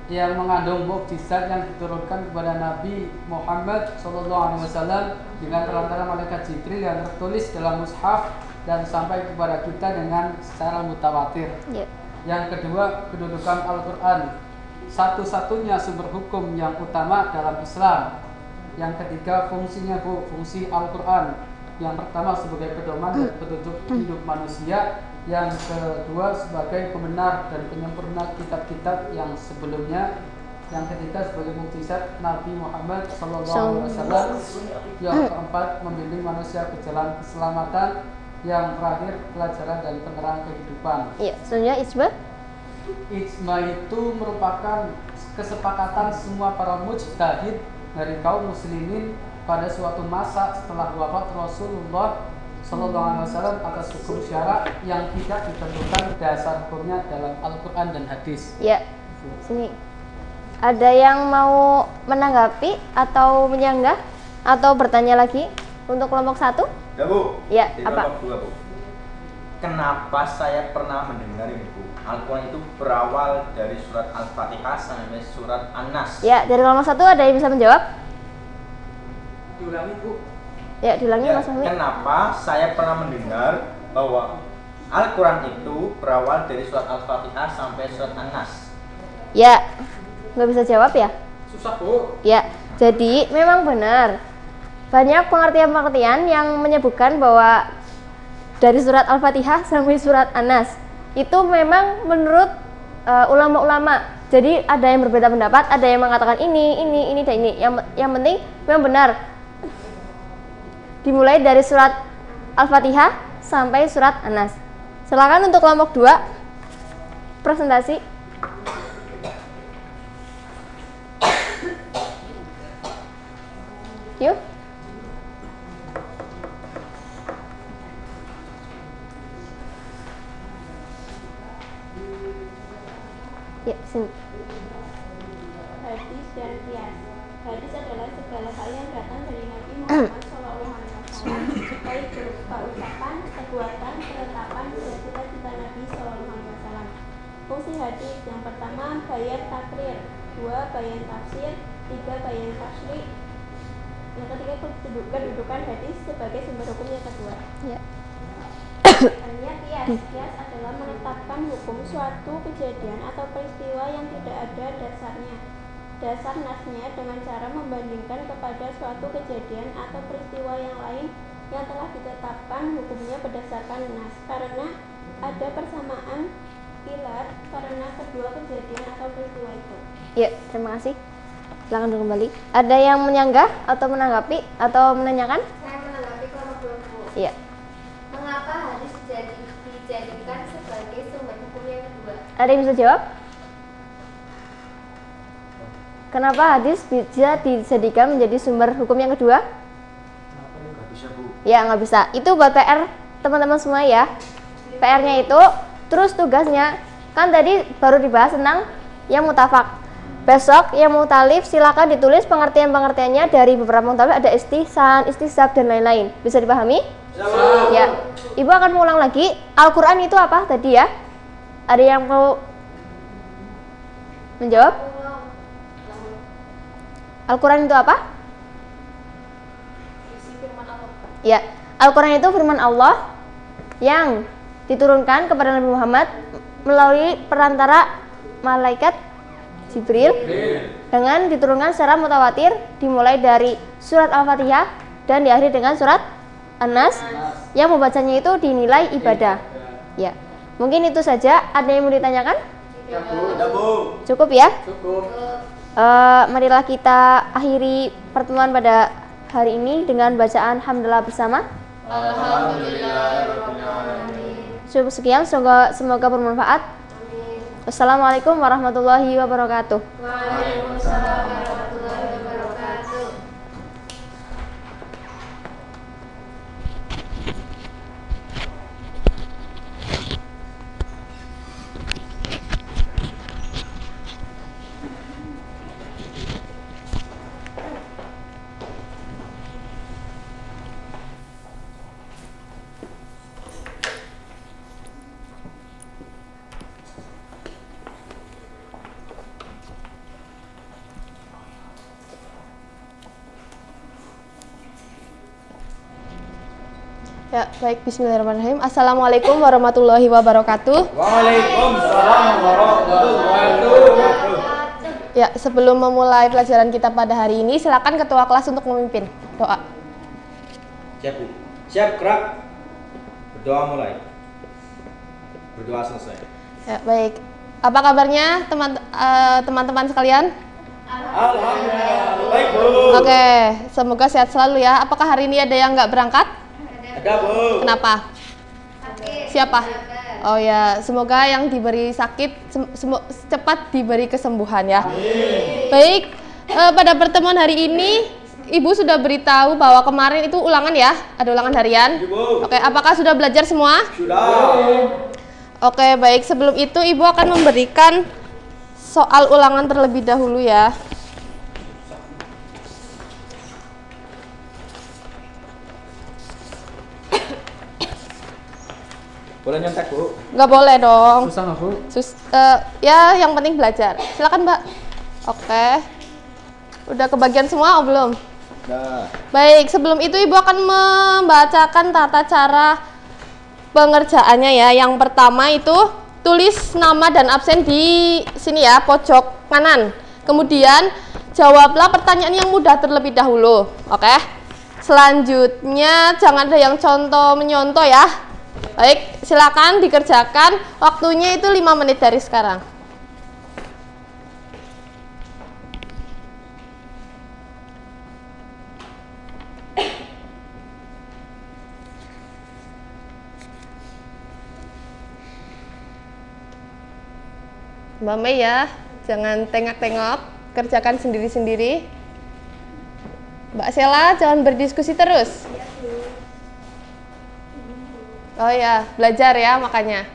[SPEAKER 5] yang mengandung mukjizat yang diturunkan kepada Nabi Muhammad SAW dengan perantara malaikat Jibril yang tertulis dalam mushaf dan sampai kepada kita dengan secara mutawatir.
[SPEAKER 2] Ya.
[SPEAKER 5] Yang kedua, kedudukan Al-Quran, satu-satunya sumber hukum yang utama dalam Islam. Yang ketiga fungsinya Bu, fungsi Al-Quran. Yang pertama sebagai pedoman dan petunjuk hidup manusia. Yang kedua sebagai pembenar dan penyempurna kitab-kitab yang sebelumnya. Yang ketiga sebagai mukjizat Nabi Muhammad SAW. Yang keempat membimbing manusia ke jalan keselamatan. Yang terakhir pelajaran dan penerang kehidupan.
[SPEAKER 6] Iya, selanjutnya ijma.
[SPEAKER 5] Ijma itu merupakan kesepakatan semua para mujtahid dari kaum muslimin pada suatu masa setelah wafat Rasulullah SAW atas hukum syarak yang tidak ditentukan dasar hukumnya dalam Al-Quran dan hadis.
[SPEAKER 6] Ya, sini. Ada yang mau menanggapi atau menyanggah atau bertanya lagi untuk kelompok 1?
[SPEAKER 3] Ya Bu.
[SPEAKER 6] Ya,
[SPEAKER 3] Di
[SPEAKER 6] apa?
[SPEAKER 3] kelompok 2 Bu. Kenapa saya pernah mendengar ini Bu? Al-Quran itu berawal dari surat Al-Fatihah sampai surat An-Nas.
[SPEAKER 6] Ya, dari kelompok 1 ada yang bisa menjawab?
[SPEAKER 5] Diulangi Bu.
[SPEAKER 6] Ya, diulangi
[SPEAKER 3] Ya,
[SPEAKER 6] Mas Fahmi.
[SPEAKER 3] kenapa saya pernah mendengar bahwa Al-Quran itu berawal dari surat Al-Fatihah sampai surat An-Nas?
[SPEAKER 6] Ya, nggak bisa jawab ya?
[SPEAKER 5] Susah Bu.
[SPEAKER 6] Ya, jadi memang benar. Banyak pengertian-pengertian yang menyebutkan bahwa dari surat Al-Fatihah sampai surat An-Nas itu memang menurut ulama-ulama. Jadi ada yang berbeda pendapat, ada yang mengatakan ini, dan ini. Yang penting memang benar. Dimulai dari surat Al-Fatihah sampai surat An-Nas. Silakan untuk kelompok 2 presentasi. Yuk. Ya, sini.
[SPEAKER 1] Hadis dan kias. Hadis adalah segala hal yang datang dari Nabi Muhammad SAW, baik berupa ucapan, perbuatan, penetapan, dan cita-cita Nabi SAW. Fungsi hadis yang pertama bayan takrir, 2 bayan tafsir, 3 bayan tasri. Yang ketiga kedudukan hadis sebagai sumber hukum yang kedua.
[SPEAKER 6] Ya.
[SPEAKER 1] Hanya kias adalah menetapkan hukum suatu kejadian atau peristiwa yang tidak ada dasar nasnya dengan cara membandingkan kepada suatu kejadian atau peristiwa yang lain yang telah ditetapkan hukumnya berdasarkan nas, karena ada persamaan ilat karena kedua kejadian atau peristiwa itu.
[SPEAKER 6] Ya, terima kasih. Silakan dulu kembali. Ada yang menyanggah atau menanggapi atau menanyakan?
[SPEAKER 7] Saya menanggapi kelompok 2.
[SPEAKER 6] Iya.
[SPEAKER 7] Mengapa hadis dijadikan sebagai sumber hukum yang kedua?
[SPEAKER 6] Ada yang bisa jawab? Kenapa hadis bisa dijadikan menjadi sumber hukum yang kedua?
[SPEAKER 3] Nggak bisa Bu.
[SPEAKER 6] Ya, nggak bisa. Itu buat PR teman-teman semua ya. PR-nya itu, terus tugasnya, kan tadi baru dibahas tentang yang mutafak. Besok yang mutalif silakan ditulis pengertian-pengertiannya dari beberapa mutalif, ada istihsan, istisab, dan lain-lain. Bisa dipahami? Ya. Ibu akan mengulang lagi. Al-Quran itu apa tadi ya? Ada yang mau menjawab? Al-Quran itu apa? Ya, Al-Quran itu firman Allah yang diturunkan kepada Nabi Muhammad melalui perantara malaikat Jibril dengan diturunkan secara mutawatir, dimulai dari surat Al-Fatihah dan diakhiri dengan surat An-Nas yang membacanya itu dinilai ibadah. Ya, mungkin itu saja. Ada yang mau ditanyakan?
[SPEAKER 5] Ya Bu.
[SPEAKER 6] Cukup ya?
[SPEAKER 5] Cukup.
[SPEAKER 6] Marilah kita akhiri pertemuan pada hari ini dengan bacaan hamdalah bersama. Cukup sekian, semoga bermanfaat. Wassalamualaikum warahmatullahi wabarakatuh.
[SPEAKER 7] Waalaikumsalam warahmatullahi wabarakatuh.
[SPEAKER 6] Ya, baik, bismillahirrahmanirrahim. Assalamualaikum warahmatullahi wabarakatuh.
[SPEAKER 3] Waalaikumsalam warahmatullahi wabarakatuh.
[SPEAKER 7] Ya, sebelum memulai pelajaran kita pada hari ini, silakan ketua kelas untuk memimpin doa.
[SPEAKER 3] Siap, Bu. Siap, gerak. Berdoa mulai. Berdoa selesai.
[SPEAKER 7] Ya, baik. Apa kabarnya teman-teman sekalian?
[SPEAKER 3] Alhamdulillah. Baik, Bu.
[SPEAKER 7] Oke, semoga sehat selalu ya. Apakah hari ini ada yang nggak berangkat?
[SPEAKER 3] Ada, Bu.
[SPEAKER 7] Kenapa? Siapa? Oh ya, semoga yang diberi sakit cepat diberi kesembuhan ya. Baik, pada pertemuan hari ini Ibu sudah beritahu bahwa kemarin itu ulangan ya, ada ulangan harian. Oke, apakah sudah belajar semua?
[SPEAKER 3] Sudah.
[SPEAKER 7] Oke, baik. Sebelum itu Ibu akan memberikan soal ulangan terlebih dahulu ya.
[SPEAKER 3] Boleh nyontek, Bu?
[SPEAKER 7] Nggak boleh dong.
[SPEAKER 5] Susah nggak, Bu?
[SPEAKER 7] Ya, yang penting belajar. Silakan, Mbak. Oke. Udah kebagian semua, belum?
[SPEAKER 3] Nah.
[SPEAKER 7] Baik, sebelum itu Ibu akan membacakan tata cara pengerjaannya ya. Yang pertama itu tulis nama dan absen di sini ya, pojok kanan. Kemudian jawablah pertanyaan yang mudah terlebih dahulu. Oke. Selanjutnya jangan ada yang contoh menyontoh ya. Baik, silakan dikerjakan. Waktunya itu 5 menit dari sekarang. Mbak Mei ya, jangan tengok-tengok, kerjakan sendiri-sendiri. Mbak Sela, jangan berdiskusi terus. Oh ya, belajar ya makanya.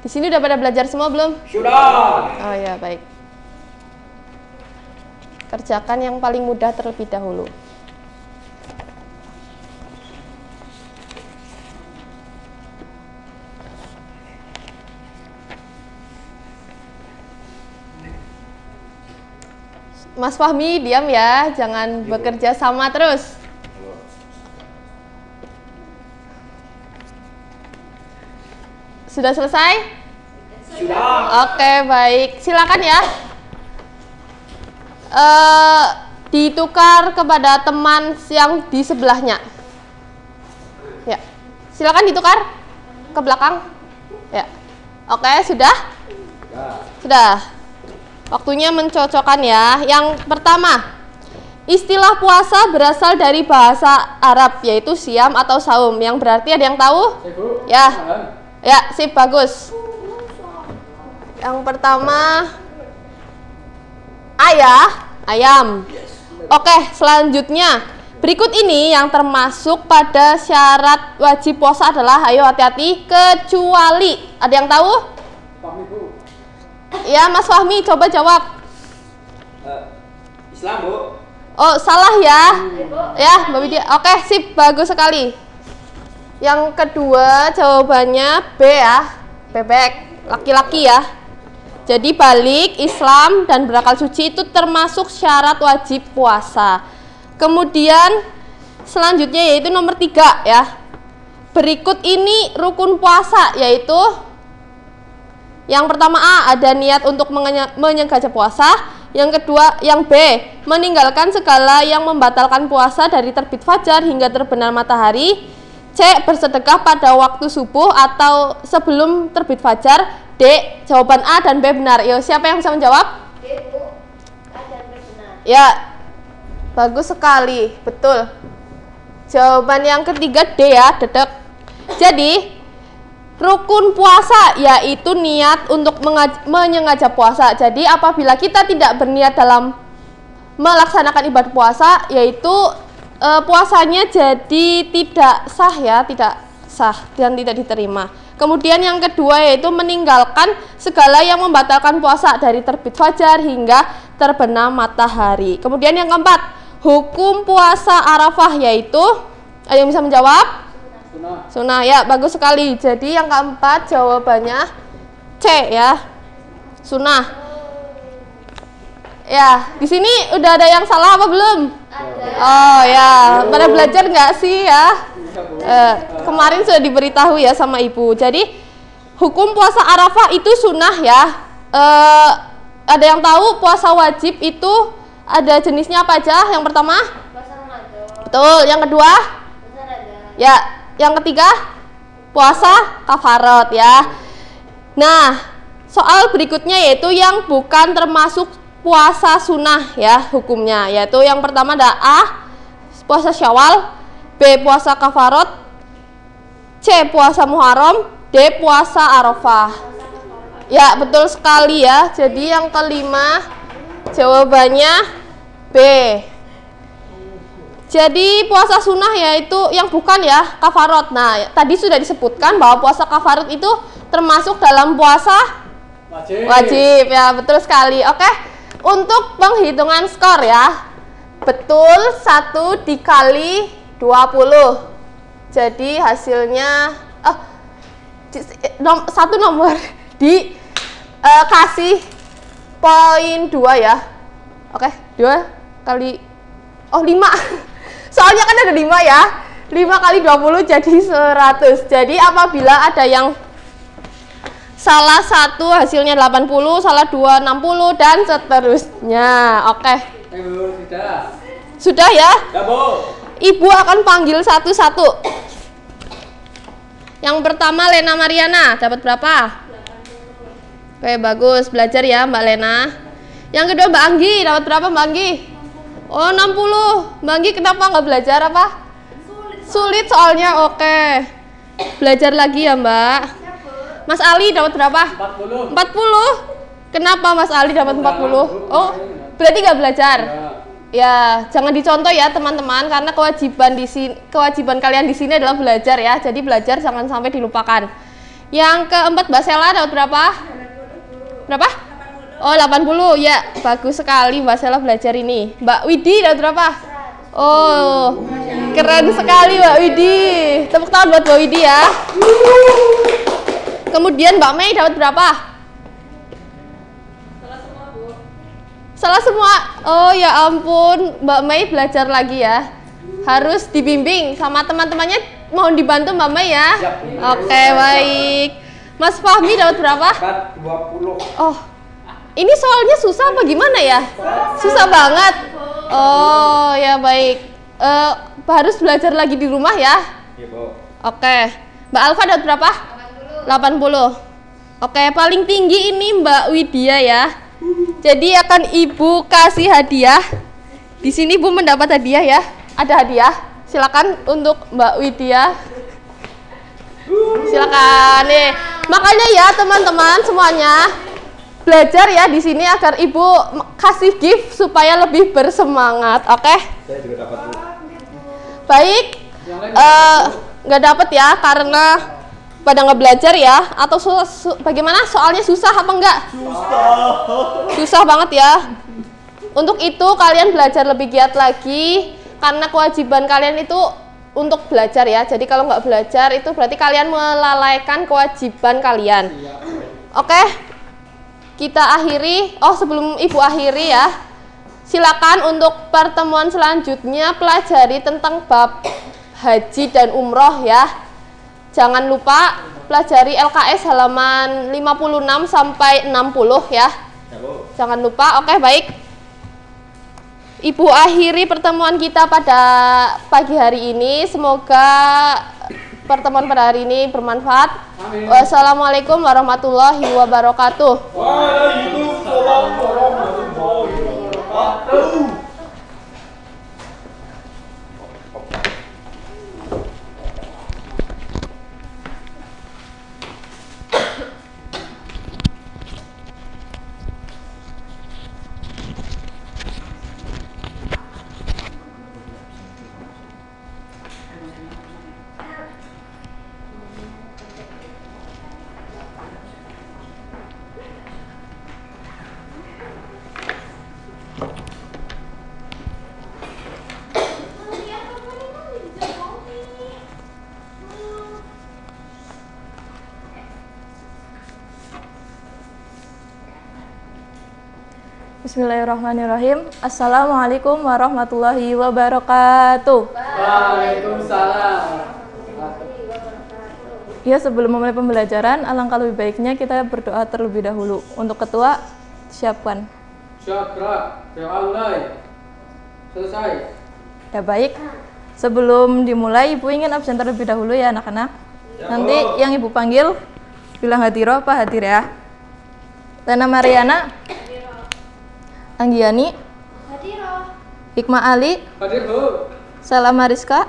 [SPEAKER 7] Di sini udah pada belajar semua belum?
[SPEAKER 3] Sudah.
[SPEAKER 7] Oh ya, baik. Kerjakan yang paling mudah terlebih dahulu. Mas Fahmi, diam ya, jangan bekerja sama terus. Sudah selesai?
[SPEAKER 3] Sudah.
[SPEAKER 7] Oke, baik. Silakan ya. Ditukar kepada teman yang di sebelahnya. Ya. Silakan ditukar ke belakang. Ya. Oke, sudah? Sudah. Waktunya mencocokkan ya. Yang pertama, istilah puasa berasal dari bahasa Arab yaitu siam atau saum. Yang berarti ada yang tahu?
[SPEAKER 5] Ibu.
[SPEAKER 7] Ya. Ya, sip, bagus. Yang pertama, ayam. Oke, selanjutnya. Berikut ini yang termasuk pada syarat wajib puasa adalah, ayo hati-hati, kecuali. Ada yang tahu?
[SPEAKER 5] Fahmi, Bu.
[SPEAKER 7] Ya, Mas Fahmi, coba jawab.
[SPEAKER 3] Islam, Bu.
[SPEAKER 7] Oh, salah ya. Ya, Mbak Widya. Oke, sip, bagus sekali. Yang kedua jawabannya B ya, bebek, laki-laki ya. Jadi balik, Islam, dan berakal suci itu termasuk syarat wajib puasa. Kemudian selanjutnya yaitu nomor 3 ya. Berikut ini rukun puasa yaitu yang pertama A, ada niat untuk menyengaja puasa. Yang kedua, yang B, meninggalkan segala yang membatalkan puasa dari terbit fajar hingga terbenam matahari. C, bersedekah pada waktu subuh atau sebelum terbit fajar. D, jawaban A dan B benar. Yo, siapa yang bisa menjawab?
[SPEAKER 2] D, Bu. A dan B benar.
[SPEAKER 7] Ya, bagus sekali, betul. Jawaban yang ketiga D ya, dedek. Jadi, rukun puasa yaitu niat untuk menyengaja puasa. Jadi, apabila kita tidak berniat dalam melaksanakan ibadah puasa, yaitu puasanya jadi tidak sah ya, tidak sah dan tidak diterima. Kemudian yang kedua yaitu meninggalkan segala yang membatalkan puasa dari terbit fajar hingga terbenam matahari. Kemudian yang keempat, hukum puasa Arafah yaitu, ada yang bisa menjawab? Sunnah ya, bagus sekali. Jadi yang keempat jawabannya C ya, sunnah. Ya, di sini udah ada yang salah apa belum?
[SPEAKER 2] Ada.
[SPEAKER 7] Oh ya, pada belajar nggak sih ya? Kemarin sudah diberitahu ya sama ibu. Jadi hukum puasa Arafah itu sunnah ya.
[SPEAKER 9] Ada yang tahu puasa wajib itu ada jenisnya apa aja? Yang pertama?
[SPEAKER 2] Puasa Ramadan.
[SPEAKER 9] Betul. Yang kedua?
[SPEAKER 2] Puasa Ramadan.
[SPEAKER 9] Ya. Yang ketiga? Puasa kafarat ya. Nah, soal berikutnya yaitu yang bukan termasuk puasa sunnah ya hukumnya, yaitu yang pertama ada A. Puasa Syawal, B. Puasa kafarat, C. Puasa Muharram, D. Puasa Arafah. Ya, betul sekali ya. Jadi yang kelima jawabannya B. Jadi puasa sunnah yaitu yang bukan ya kafarat. Nah, tadi sudah disebutkan bahwa puasa kafarat itu termasuk dalam puasa wajib ya, betul sekali. Oke, untuk penghitungan skor ya, betul 1 dikali 20. Jadi hasilnya satu nomor dikasih poin 2 ya. Oke, 2 kali 5. Soalnya kan ada 5 ya. 5 kali 20 jadi 100. Jadi apabila ada yang salah satu hasilnya 80, salah 2 60 dan seterusnya. Oke.
[SPEAKER 5] Sudah.
[SPEAKER 9] Sudah ya?
[SPEAKER 3] Ya, Bu.
[SPEAKER 9] Ibu akan panggil satu-satu. Yang pertama Lena Mariana, dapat berapa? 80. Oke, bagus. Belajar ya Mbak Lena. Yang kedua Mbak Anggi, dapat berapa Mbak Anggi? Oh, 60. Mbak Anggi kenapa nggak belajar apa? Sulit soalnya. Oke. Belajar lagi ya Mbak. Mas Ali dapat berapa?
[SPEAKER 5] 40.
[SPEAKER 9] 40. Kenapa Mas Ali dapat 40? Oh, berarti nggak belajar? Ya, jangan dicontoh ya teman-teman, karena kewajiban kalian di sini adalah belajar ya. Jadi belajar jangan sampai dilupakan. Yang keempat Mbak Sela dapat berapa? Berapa? Oh, 80. Ya, bagus sekali Mbak Sela belajar ini. Mbak Widi dapat berapa? Oh, keren sekali Mbak Widi. Tepuk tangan buat Mbak Widi ya. Kemudian Mbak Mei dapat berapa? Salah semua. Oh ya ampun, Mbak Mei belajar lagi ya. Harus dibimbing sama teman-temannya. Mohon dibantu Mbak Mei ya. Oke, baik. Mas Fahmi dapat berapa?
[SPEAKER 3] 20.
[SPEAKER 9] Oh, ini soalnya susah apa gimana ya? Susah banget. Oh ya baik. Harus belajar lagi di rumah ya.
[SPEAKER 3] Iya, Bu.
[SPEAKER 9] Oke. Mbak Alfa dapat berapa? 80. Oke, paling tinggi ini Mbak Widya ya. Jadi akan Ibu kasih hadiah. Di sini Ibu mendapat hadiah ya. Ada hadiah. Silakan untuk Mbak Widya. Silakan nih. Makanya ya teman-teman semuanya belajar ya di sini agar Ibu kasih gift supaya lebih bersemangat. Oke?
[SPEAKER 3] Saya juga dapat, Bu.
[SPEAKER 9] Baik. Nggak dapat ya karena pada nggak belajar ya, atau bagaimana? Soalnya susah apa enggak? Susah banget ya. Untuk itu kalian belajar lebih giat lagi, karena kewajiban kalian itu untuk belajar ya. Jadi kalau nggak belajar itu berarti kalian melalaikan kewajiban kalian. Oke, kita akhiri. Oh, sebelum Ibu akhiri ya, silakan untuk pertemuan selanjutnya pelajari tentang bab haji dan umroh ya. Jangan lupa pelajari LKS halaman 56 sampai 60 ya. Jangan lupa. Oke, baik. Ibu akhiri pertemuan kita pada pagi hari ini. Semoga pertemuan pada hari ini bermanfaat.
[SPEAKER 5] Amin.
[SPEAKER 9] Wassalamualaikum warahmatullahi wabarakatuh.
[SPEAKER 3] Waalaikumsalam warahmatullahi wabarakatuh.
[SPEAKER 8] Bismillahirrahmanirrahim. Assalamualaikum warahmatullahi wabarakatuh.
[SPEAKER 5] Waalaikumsalam.
[SPEAKER 8] Ya, sebelum memulai pembelajaran, alangkah lebih baiknya kita berdoa terlebih dahulu. Untuk ketua,
[SPEAKER 9] siapkan.
[SPEAKER 5] Syakra, Alay. Selesai.
[SPEAKER 9] Ya baik. Sebelum dimulai, Ibu ingin absen terlebih dahulu ya anak-anak. Nanti yang Ibu panggil bilang hadiro apa hadir ya. Lena Mariana, Anggiani, Hikmah Ali,
[SPEAKER 5] Hadir, Bu.
[SPEAKER 9] Salam Mariska,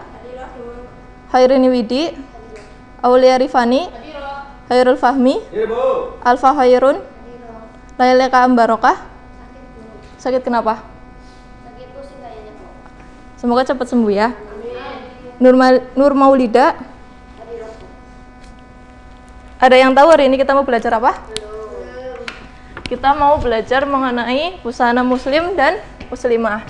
[SPEAKER 9] Khairini Widi, Aulia Rifani, Khairul Fahmi, Alfa Khairun, Laileka Ambarokah. Sakit kenapa?
[SPEAKER 2] Sakit pusing kayaknya, Bu.
[SPEAKER 9] Semoga cepat sembuh ya. Nur Maulida. Ada yang tahu hari ini kita mau belajar apa? Kita mau belajar mengenai busana muslim dan muslimah.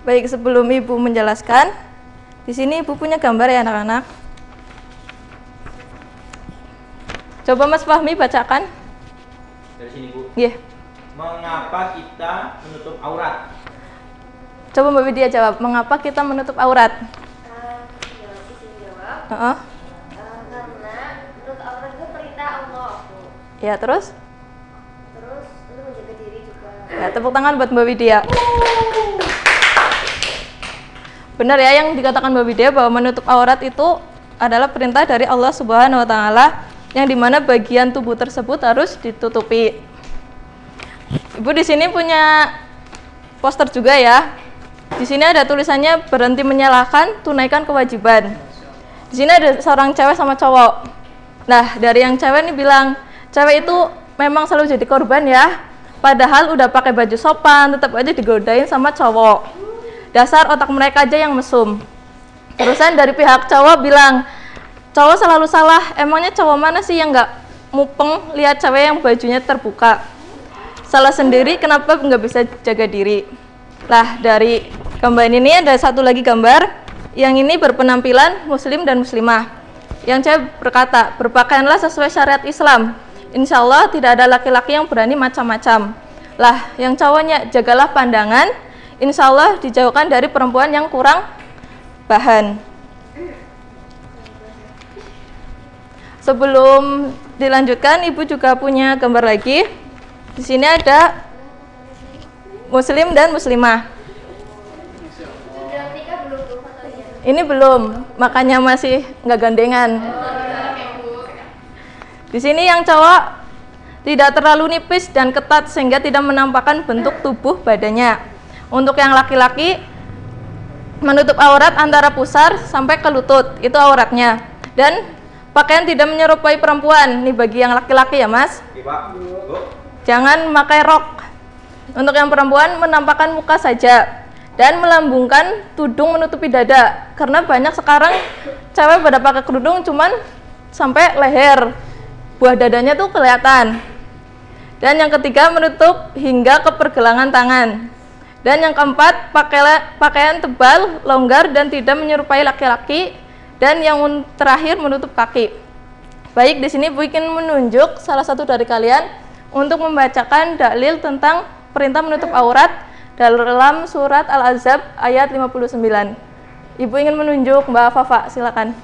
[SPEAKER 9] Baik, sebelum Ibu menjelaskan, di sini Ibu punya gambar ya anak-anak. Coba Mas Fahmi bacakan.
[SPEAKER 3] Dari sini, Bu.
[SPEAKER 9] Iya.
[SPEAKER 3] Mengapa kita menutup aurat?
[SPEAKER 9] Coba Mbak Widya jawab, mengapa kita menutup aurat?
[SPEAKER 2] Karena menurut aurat itu perintah Allah, Bu.
[SPEAKER 9] Ya, terus?
[SPEAKER 2] Terus untuk menjaga diri juga.
[SPEAKER 9] Ya, tepuk tangan buat Mbak Widya. Benar ya yang dikatakan Mbak Widya bahwa menutup aurat itu adalah perintah dari Allah Subhanahu wa taala yang dimana bagian tubuh tersebut harus ditutupi. Ibu di sini punya poster juga ya. Di sini ada tulisannya berhenti menyalahkan, tunaikan kewajiban. Di sini ada seorang cewek sama cowok. Nah, dari yang cewek ini bilang, cewek itu memang selalu jadi korban ya. Padahal udah pakai baju sopan, tetap aja digodain sama cowok. Dasar otak mereka aja yang mesum. Terusan dari pihak cowok bilang, cowok selalu salah, emangnya cowok mana sih yang nggak mupeng lihat cewek yang bajunya terbuka? Salah sendiri, kenapa nggak bisa jaga diri? Lah, dari gambar ini ada satu lagi gambar, yang ini berpenampilan muslim dan muslimah. Yang cewek berkata, berpakaianlah sesuai syariat Islam. Insya Allah tidak ada laki-laki yang berani macam-macam. Lah, yang cowoknya, jagalah pandangan, insya Allah dijauhkan dari perempuan yang kurang bahan. Sebelum dilanjutkan, Ibu juga punya gambar lagi. Di sini ada muslim dan muslimah.
[SPEAKER 2] Sudah nikah belum, Bu, fotonya?
[SPEAKER 9] Ini belum, makanya masih nggak gandengan. Di sini yang cowok tidak terlalu nipis dan ketat sehingga tidak menampakkan bentuk tubuh badannya. Untuk yang laki-laki menutup aurat antara pusar sampai ke lutut, itu auratnya. Dan pakaian tidak menyerupai perempuan. Nih bagi yang laki-laki ya Mas. Jangan pakai rok. Untuk yang perempuan menampakkan muka saja dan melambungkan tudung menutupi dada. Karena banyak sekarang cewek pada pakai kerudung cuman sampai leher. Buah dadanya tuh kelihatan. Dan yang ketiga menutup hingga ke pergelangan tangan. Dan yang keempat, pakaian tebal, longgar, dan tidak menyerupai laki-laki. Dan yang terakhir, menutup kaki. Baik, di sini Bu ingin menunjuk salah satu dari kalian untuk membacakan dalil tentang perintah menutup aurat dalam surat Al-Ahzab ayat 59. Ibu ingin menunjuk Mbak Fafa, silakan.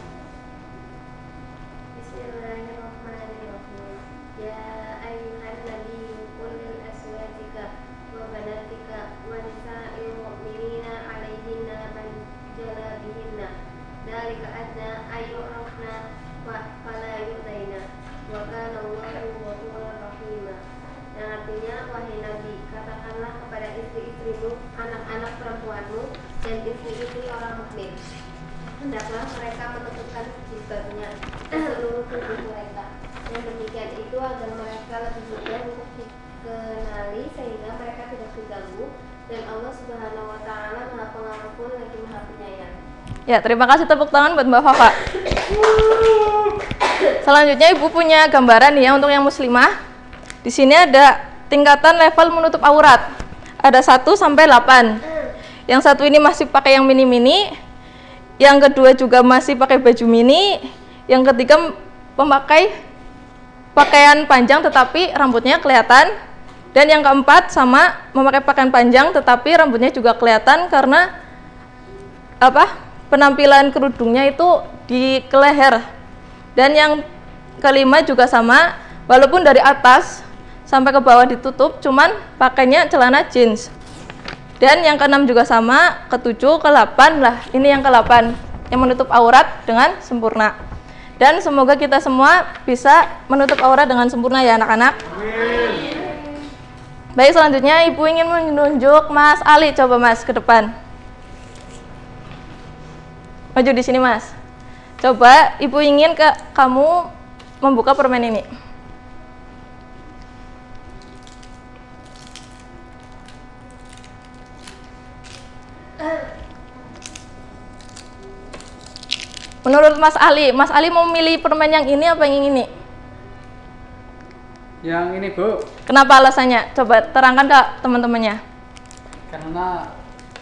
[SPEAKER 7] Anak-anak perempuanmu dan istri-istri orang mukmin, hendaklah mereka menutupkan jilbabnya seluruh tubuh mereka. Yang demikian itu agar mereka lebih mudah untuk dikenali sehingga mereka tidak terganggu, dan Allah Subhanahu wa taala Maha Pengampun lagi Maha Penyayang.
[SPEAKER 9] Ya, terima kasih, tepuk tangan buat Mbak Fafa. Selanjutnya Ibu punya gambaran ya untuk yang muslimah. Di sini ada tingkatan level menutup aurat. Ada 1 sampai 8. Yang satu ini masih pakai yang mini-mini. Yang kedua juga masih pakai baju mini. Yang ketiga pemakai pakaian panjang tetapi rambutnya kelihatan. Dan yang keempat sama memakai pakaian panjang tetapi rambutnya juga kelihatan karena penampilan kerudungnya itu di leher. Dan yang kelima juga sama, walaupun dari atas sampai ke bawah ditutup, cuman pakainya celana jeans. Dan yang keenam juga sama, ketujuh, ke-8 lah, ini yang ke-8 yang menutup aurat dengan sempurna. Dan semoga kita semua bisa menutup aurat dengan sempurna ya anak-anak. Baik, selanjutnya Ibu ingin menunjuk Mas Ali. Coba Mas ke depan. Maju di sini Mas. Coba Ibu ingin kamu membuka permen ini. Menurut Mas Ali mau memilih permen yang ini apa yang ini?
[SPEAKER 5] Yang ini, Bu.
[SPEAKER 9] Kenapa alasannya? Coba terangkan ke teman-temannya.
[SPEAKER 5] Karena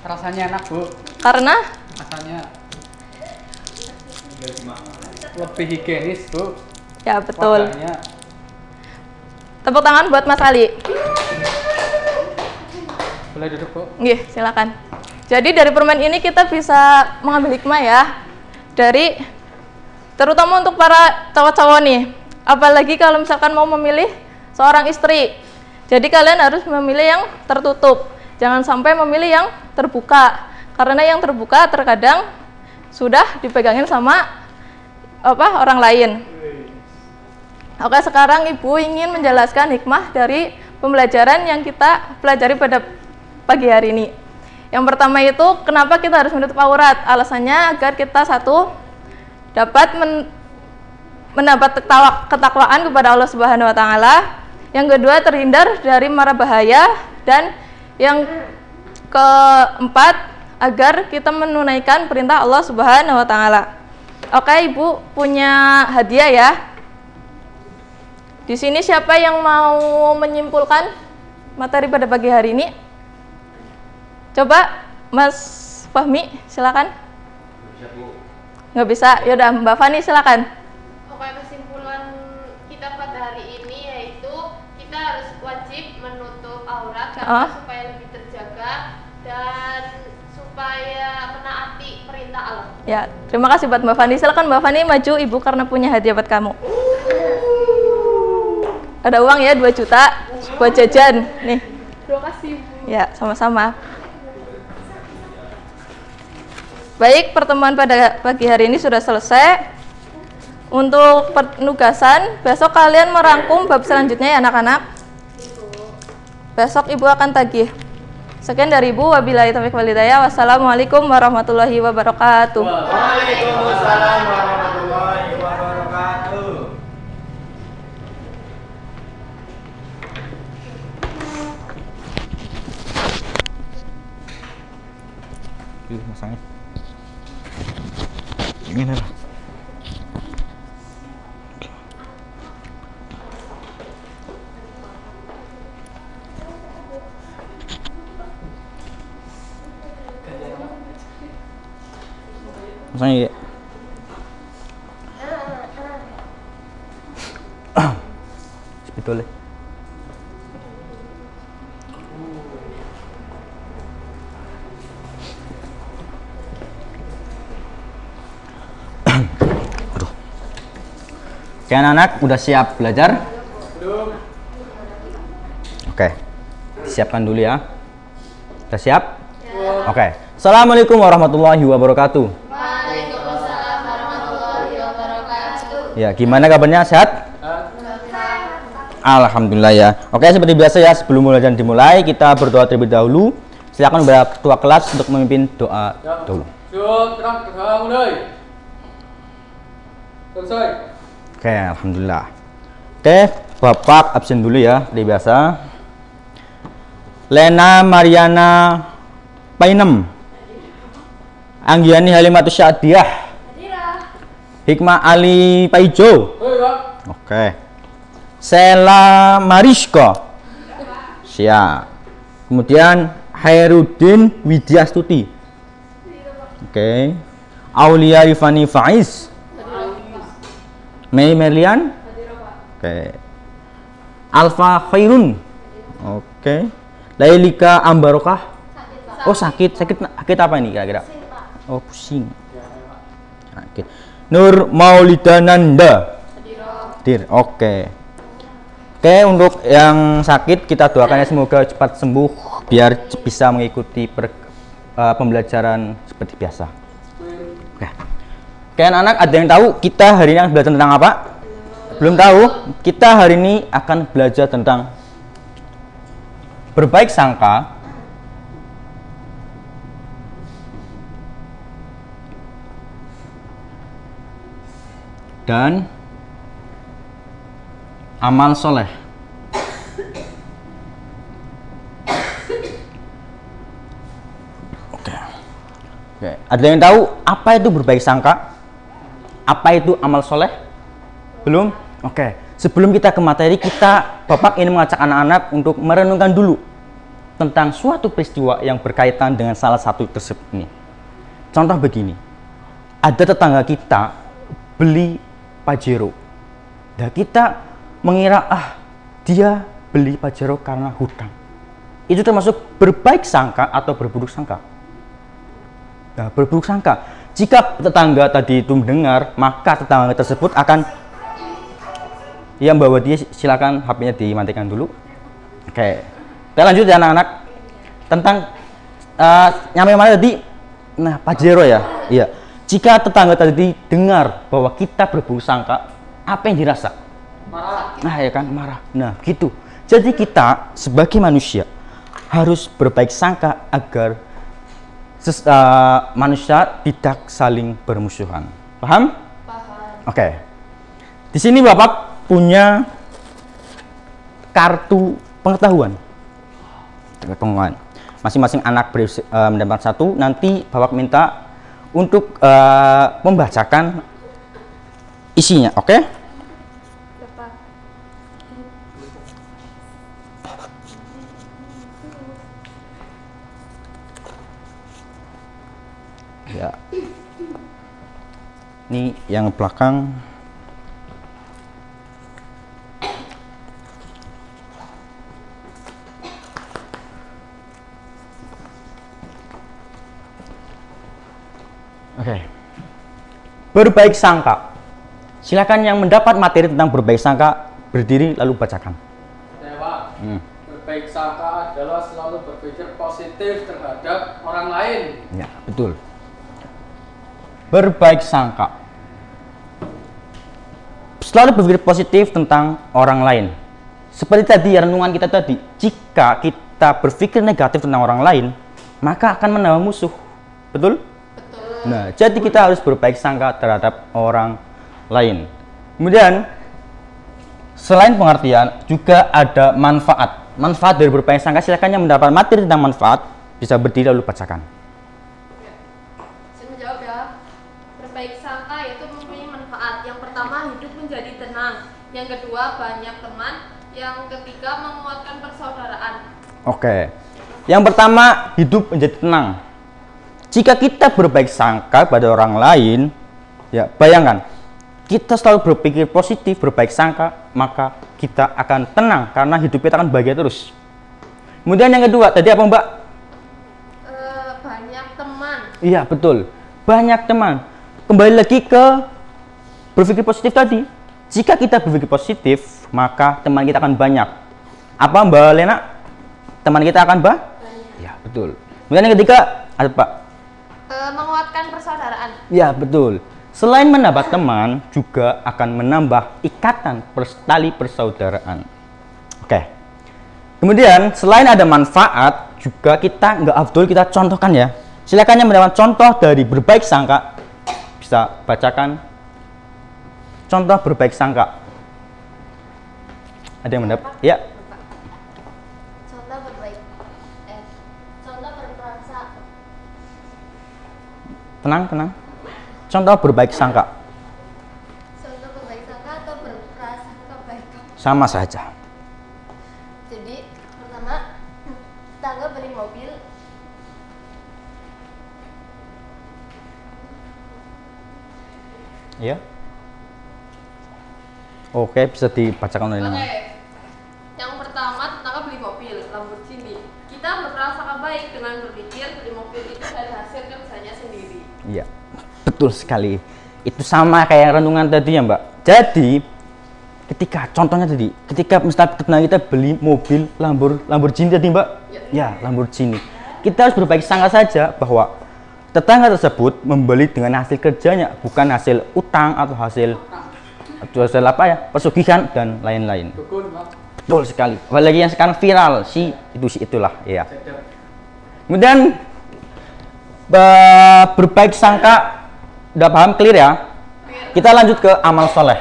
[SPEAKER 5] rasanya enak, Bu.
[SPEAKER 9] Karena?
[SPEAKER 5] Rasanya lebih higienis, Bu.
[SPEAKER 9] Ya, betul.
[SPEAKER 5] Wadahnya.
[SPEAKER 9] Tepuk tangan buat Mas Ali.
[SPEAKER 5] Boleh duduk, Bu?
[SPEAKER 9] Nggih, silakan. Jadi dari permen ini kita bisa mengambil hikmah ya. Dari terutama untuk para cowok-cowok nih. Apalagi kalau misalkan mau memilih seorang istri. Jadi kalian harus memilih yang tertutup. Jangan sampai memilih yang terbuka. Karena yang terbuka terkadang sudah dipegangin sama orang lain. Oke, sekarang Ibu ingin menjelaskan hikmah dari pembelajaran yang kita pelajari pada pagi hari ini. Yang pertama itu, kenapa kita harus menutup aurat? Alasannya agar kita satu, dapat mendapat ketakwaan kepada Allah Subhanahu wa Ta'ala. Yang kedua, terhindar dari mara bahaya. Dan yang keempat, agar kita menunaikan perintah Allah Subhanahu wa Ta'ala. Oke, Ibu punya hadiah ya. Di sini siapa yang mau menyimpulkan materi pada pagi hari ini? Coba Mas Fahmi, silakan. Nggak bisa. Yaudah, Mbak Fani silakan.
[SPEAKER 10] Oke, kesimpulan kita pada hari ini yaitu kita harus wajib menutup aurat karena supaya lebih terjaga dan supaya menaati perintah Allah.
[SPEAKER 9] Ya, terima kasih buat Mbak Fani. Silakan Mbak Fani maju, Ibu karena punya hadiah buat kamu. Ada uang ya 2 juta buat jajan. Nih.
[SPEAKER 10] Terima kasih, Bu.
[SPEAKER 9] Ya, sama-sama. Baik, pertemuan pada pagi hari ini sudah selesai. Untuk penugasan, besok kalian merangkum bab selanjutnya ya anak-anak. Besok Ibu akan tagih. Sekian dari Ibu, wabillahi taufiq wal hidayah. Wassalamualaikum warahmatullahi wabarakatuh.
[SPEAKER 3] Waalaikumsalam warahmatullahi wabarakatuh. Masangnya gini lah. Masangnya ya. Sebetulnya Oke anak-anak, udah siap belajar? Belum. Oke, siapkan dulu ya. Udah siap? Ya. Oke. Assalamualaikum warahmatullahi wabarakatuh.
[SPEAKER 10] Waalaikumsalam warahmatullahi wabarakatuh.
[SPEAKER 3] Ya, gimana kabarnya? Sehat? Alhamdulillah ya. Oke, seperti biasa ya, sebelum belajar dimulai, kita berdoa terlebih dahulu. Silakan kepada ketua kelas untuk memimpin doa dulu.
[SPEAKER 5] Selesai.
[SPEAKER 3] Oke, alhamdulillah. Oke, Bapak absen dulu ya, seperti biasa. Lena Mariana Painem, Anggiani Halimatus Syadiah, Hikmah Ali Paijo. Oke. Sela Mariska. Siap. Kemudian Hairudin Widyastuti. Oke. Aulia Rifani Faiz. Mei Merlian. Oke. Alfa Khairun. Oke. Lailika Ambarokah. Oh sakit apa ini kira-kira? Oh pusing. Sakit. Nur Maulidananda. Hadir. Oke. Oke, untuk yang sakit kita doakan ya semoga cepat sembuh biar bisa mengikuti pembelajaran seperti biasa. Oke. Oke anak-anak, ada yang tahu kita hari ini akan belajar tentang apa? Belum tahu? Kita hari ini akan belajar tentang berbaik sangka dan amal soleh. Oke. Ada yang tahu apa itu berbaik sangka? Apa itu amal soleh? Belum? Oke. Sebelum kita ke materi, Bapak ingin mengajak anak-anak untuk merenungkan dulu tentang suatu peristiwa yang berkaitan dengan salah satu tersebut ini. Contoh begini. Ada tetangga kita beli Pajero. Dan kita mengira dia beli Pajero karena hutang. Itu termasuk berbaik sangka atau berburuk sangka? Nah, berburuk sangka. Jika tetangga tadi itu mendengar, maka tetangga tersebut akan bawa dia, silakan HP-nya dimatikan dulu. Oke. Kita lanjut ya anak-anak. Tentang nyampe mana tadi? Nah, Pajero ya. Iya. Jika tetangga tadi dengar bahwa kita berburuk sangka, apa yang dirasa?
[SPEAKER 5] Marah.
[SPEAKER 3] Nah, ya kan, marah. Nah, gitu. Jadi kita sebagai manusia harus berbaik sangka agar manusia tidak saling bermusuhan. Paham?
[SPEAKER 10] Paham.
[SPEAKER 3] Oke. Di sini Bapak punya kartu pengetahuan. Masing-masing anak mendapat satu. Nanti Bapak minta untuk membacakan isinya, oke? Ya. Ini yang belakang. Oke. Berbaik sangka. Silakan yang mendapat materi tentang berbaik sangka berdiri lalu bacakan.
[SPEAKER 5] Dewa. Berbaik sangka adalah selalu berpikir positif terhadap orang lain.
[SPEAKER 3] Ya, betul. Berbaik sangka. Selalu berpikir positif tentang orang lain. Seperti tadi renungan kita tadi, jika kita berpikir negatif tentang orang lain, maka akan menambah musuh. Betul? Nah, jadi kita harus berbaik sangka terhadap orang lain. Kemudian, selain pengertian, juga ada manfaat. Manfaat dari berbaik sangka, silakan yang mendapat materi tentang manfaat, bisa berdiri lalu bacakan.
[SPEAKER 10] Saya menjawab ya. Berbaik sangka itu mempunyai manfaat. Yang pertama, hidup menjadi tenang. Yang kedua, banyak teman. Yang ketiga, menguatkan persaudaraan.
[SPEAKER 3] Oke. Yang pertama, hidup menjadi tenang. Jika kita berbaik sangka pada orang lain, ya bayangkan, kita selalu berpikir positif, berbaik sangka, maka kita akan tenang karena hidup kita akan bahagia terus. Kemudian yang kedua, tadi apa Mbak?
[SPEAKER 10] Banyak teman.
[SPEAKER 3] Iya betul, banyak teman. Kembali lagi ke berpikir positif tadi. Jika kita berpikir positif, maka teman kita akan banyak. Apa Mbak Lena? Teman kita akan banyak? Ya betul. Kemudian yang ketiga, ada Pak?
[SPEAKER 10] Menguatkan persaudaraan.
[SPEAKER 3] Ya betul. Selain menambah teman, juga akan menambah ikatan tali persaudaraan. Oke. Kemudian selain ada manfaat, juga kita nggak afdol kita contohkan ya. Silakan yang mendapat contoh dari berbaik sangka, bisa bacakan contoh berbaik sangka. Ada yang mendapat? Ya.
[SPEAKER 2] Contoh berbaik. Contoh berprasangka.
[SPEAKER 3] Tenang. Contoh berbaik sangka.
[SPEAKER 2] Contoh berbaik sangka atau berprasangka baik.
[SPEAKER 3] Sama saja.
[SPEAKER 2] Jadi pertama, tetangga beli mobil.
[SPEAKER 3] Ya. Oke, bisa dibacakan oleh
[SPEAKER 9] Oke.
[SPEAKER 3] nama.
[SPEAKER 9] Yang pertama tentang beli mobil Lamborghini. Kita berprasangka baik dengan berpikir beli mobil itu dari hasil kerjanya sendiri.
[SPEAKER 3] Iya, betul sekali. Itu sama kayak renungan tadi ya Mbak. Jadi ketika misalnya kita beli mobil Lamborghini tadi Mbak, ya Lamborghini, kita harus berbaik sangka saja bahwa tetangga tersebut membeli dengan hasil kerjanya, bukan hasil utang atau hasil apa ya, pesugihan dan lain-lain.
[SPEAKER 5] Dukun, Pak.
[SPEAKER 3] Betul sekali. Apalagi yang sekarang viral itulah ya. Kemudian berbaik sangka, udah paham, clear ya? Kita lanjut ke amal soleh.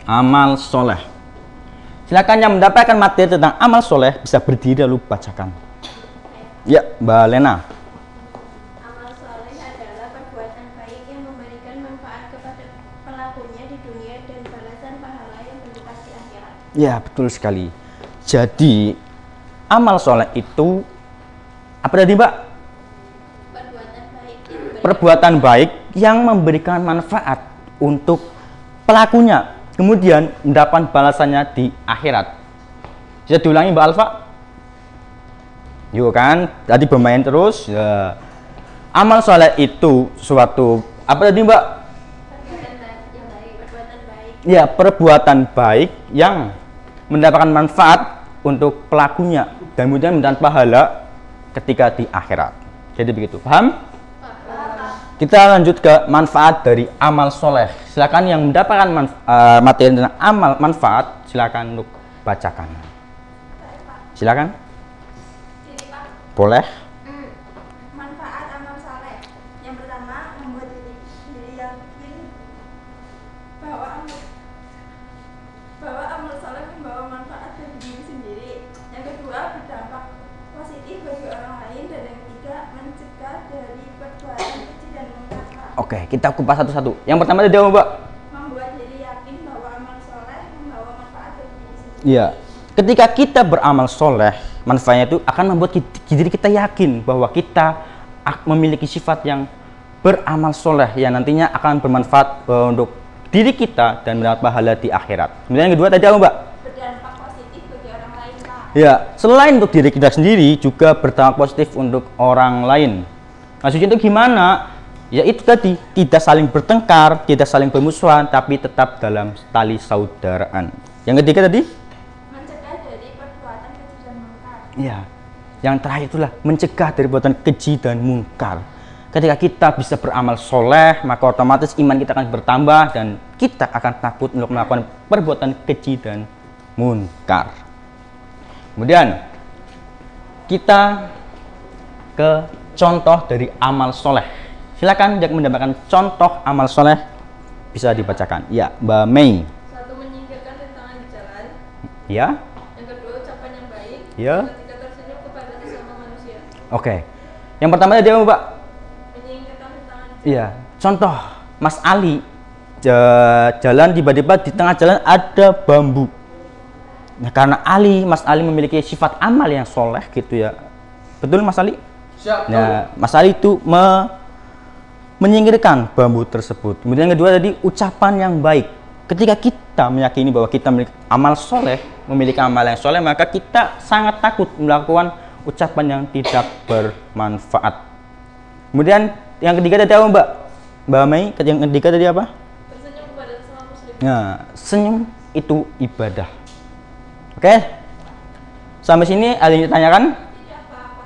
[SPEAKER 3] Amal soleh. Silakan yang mendapatkan materi tentang amal soleh bisa berdiri lalu bacakan. Ya, Mbak Lena.
[SPEAKER 1] Amal soleh adalah perbuatan baik yang memberikan manfaat kepada pelakunya di dunia dan balasan pahala yang berlipat di akhirat.
[SPEAKER 3] Ya, betul sekali. Jadi amal soleh itu apa tadi Mbak? Perbuatan baik yang memberikan manfaat untuk pelakunya, kemudian mendapat balasannya di akhirat. Bisa diulangi Mbak Alfa? Yuk kan, tadi bermain terus. Ya. Amal soleh itu suatu apa tadi Mbak? Ya, perbuatan baik yang mendapatkan manfaat untuk pelakunya dan kemudian mendapat pahala ketika di akhirat. Jadi begitu, paham? Kita lanjut ke manfaat dari amal soleh. Silakan yang mendapatkan materi tentang amal manfaat, silakan untuk bacakan. Silakan. Boleh.
[SPEAKER 8] Manfaat amal saleh. Yang pertama, membuat diri yakin bahwa amal saleh membawa manfaat bagi diri sendiri. Yang kedua, berdampak positif bagi orang lain, dan yang ketiga, mencegah dari perbuatan keji dan mungkar.
[SPEAKER 3] Oke, kita kupas satu-satu. Yang pertama tadi apa, Mbak?
[SPEAKER 8] Membuat diri yakin bahwa amal soleh membawa manfaat bagi diri sendiri.
[SPEAKER 3] Iya. Ketika kita beramal soleh, manfaatnya itu akan membuat diri kita yakin bahwa kita memiliki sifat yang beramal soleh yang nantinya akan bermanfaat untuk diri kita dan mendapat pahala di akhirat. Kemudian yang kedua tadi apa, Mbak?
[SPEAKER 8] Berdampak positif bagi orang lain, Pak.
[SPEAKER 3] Ya, selain untuk diri kita sendiri juga berdampak positif untuk orang lain. Maksudnya itu gimana? Ya itu tadi, tidak saling bertengkar, tidak saling bermusuhan, tapi tetap dalam tali saudaraan. Yang ketiga tadi?
[SPEAKER 8] Mencegah dari perbuatan keji dan mungkar.
[SPEAKER 3] Ya, yang terakhir itulah mencegah dari perbuatan keji dan mungkar. Ketika kita bisa beramal soleh, maka otomatis iman kita akan bertambah dan kita akan takut untuk melakukan perbuatan keji dan mungkar. Kemudian kita ke contoh dari amal soleh. Silakan yang mendapatkan contoh amal soleh bisa dibacakan. Ya, Mbak Mei.
[SPEAKER 4] Satu, menyingkirkan rintangan di jalan.
[SPEAKER 3] Ya.
[SPEAKER 4] Yang kedua, ucapan yang baik.
[SPEAKER 3] Ya.
[SPEAKER 4] Yang ketiga, tersenyum kepada sesama manusia.
[SPEAKER 3] Oke. Yang pertama tadi apa, Mbak?
[SPEAKER 4] Menyingkirkan rintangan di jalan.
[SPEAKER 3] Iya. Contoh, Mas Ali jalan tiba-tiba di tengah jalan ada bambu. Nah, karena Mas Ali memiliki sifat amal yang soleh gitu ya. Betul Mas Ali?
[SPEAKER 5] Siap.
[SPEAKER 3] Nah, Mas Ali itu menyingkirkan bambu tersebut. Kemudian yang kedua tadi ucapan yang baik. Ketika kita meyakini bahwa kita memiliki amal yang soleh, maka kita sangat takut melakukan ucapan yang tidak bermanfaat. Kemudian yang ketiga tadi apa, Mbak? Mbak Mei, yang ketiga tadi apa?
[SPEAKER 4] Tersenyum kepada sesama muslim.
[SPEAKER 3] Nah, senyum itu ibadah. Oke? Sampai sini ada yang ditanyakan?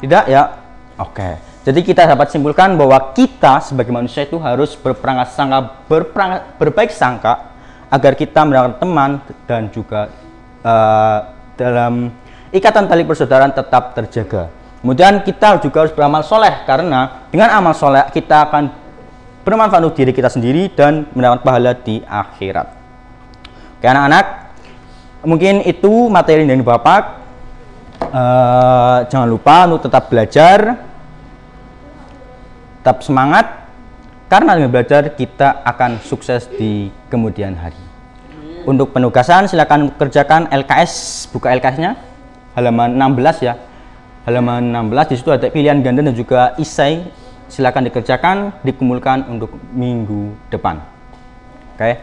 [SPEAKER 3] Tidak ya? Oke. Jadi kita dapat simpulkan bahwa kita sebagai manusia itu harus berbaik sangka agar kita mendapatkan teman dan juga dalam ikatan tali persaudaraan tetap terjaga. Kemudian kita juga harus beramal soleh karena dengan amal soleh kita akan bermanfaat untuk diri kita sendiri dan mendapat pahala di akhirat. Oke anak-anak, mungkin itu materi dari Bapak. Jangan lupa untuk tetap belajar, tetap semangat, karena dengan belajar kita akan sukses di kemudian hari. Untuk penugasan silakan kerjakan LKS, buka LKS-nya halaman 16 ya. Halaman 16 di situ ada pilihan ganda dan juga esai. Silakan dikerjakan, dikumpulkan untuk minggu depan. Oke.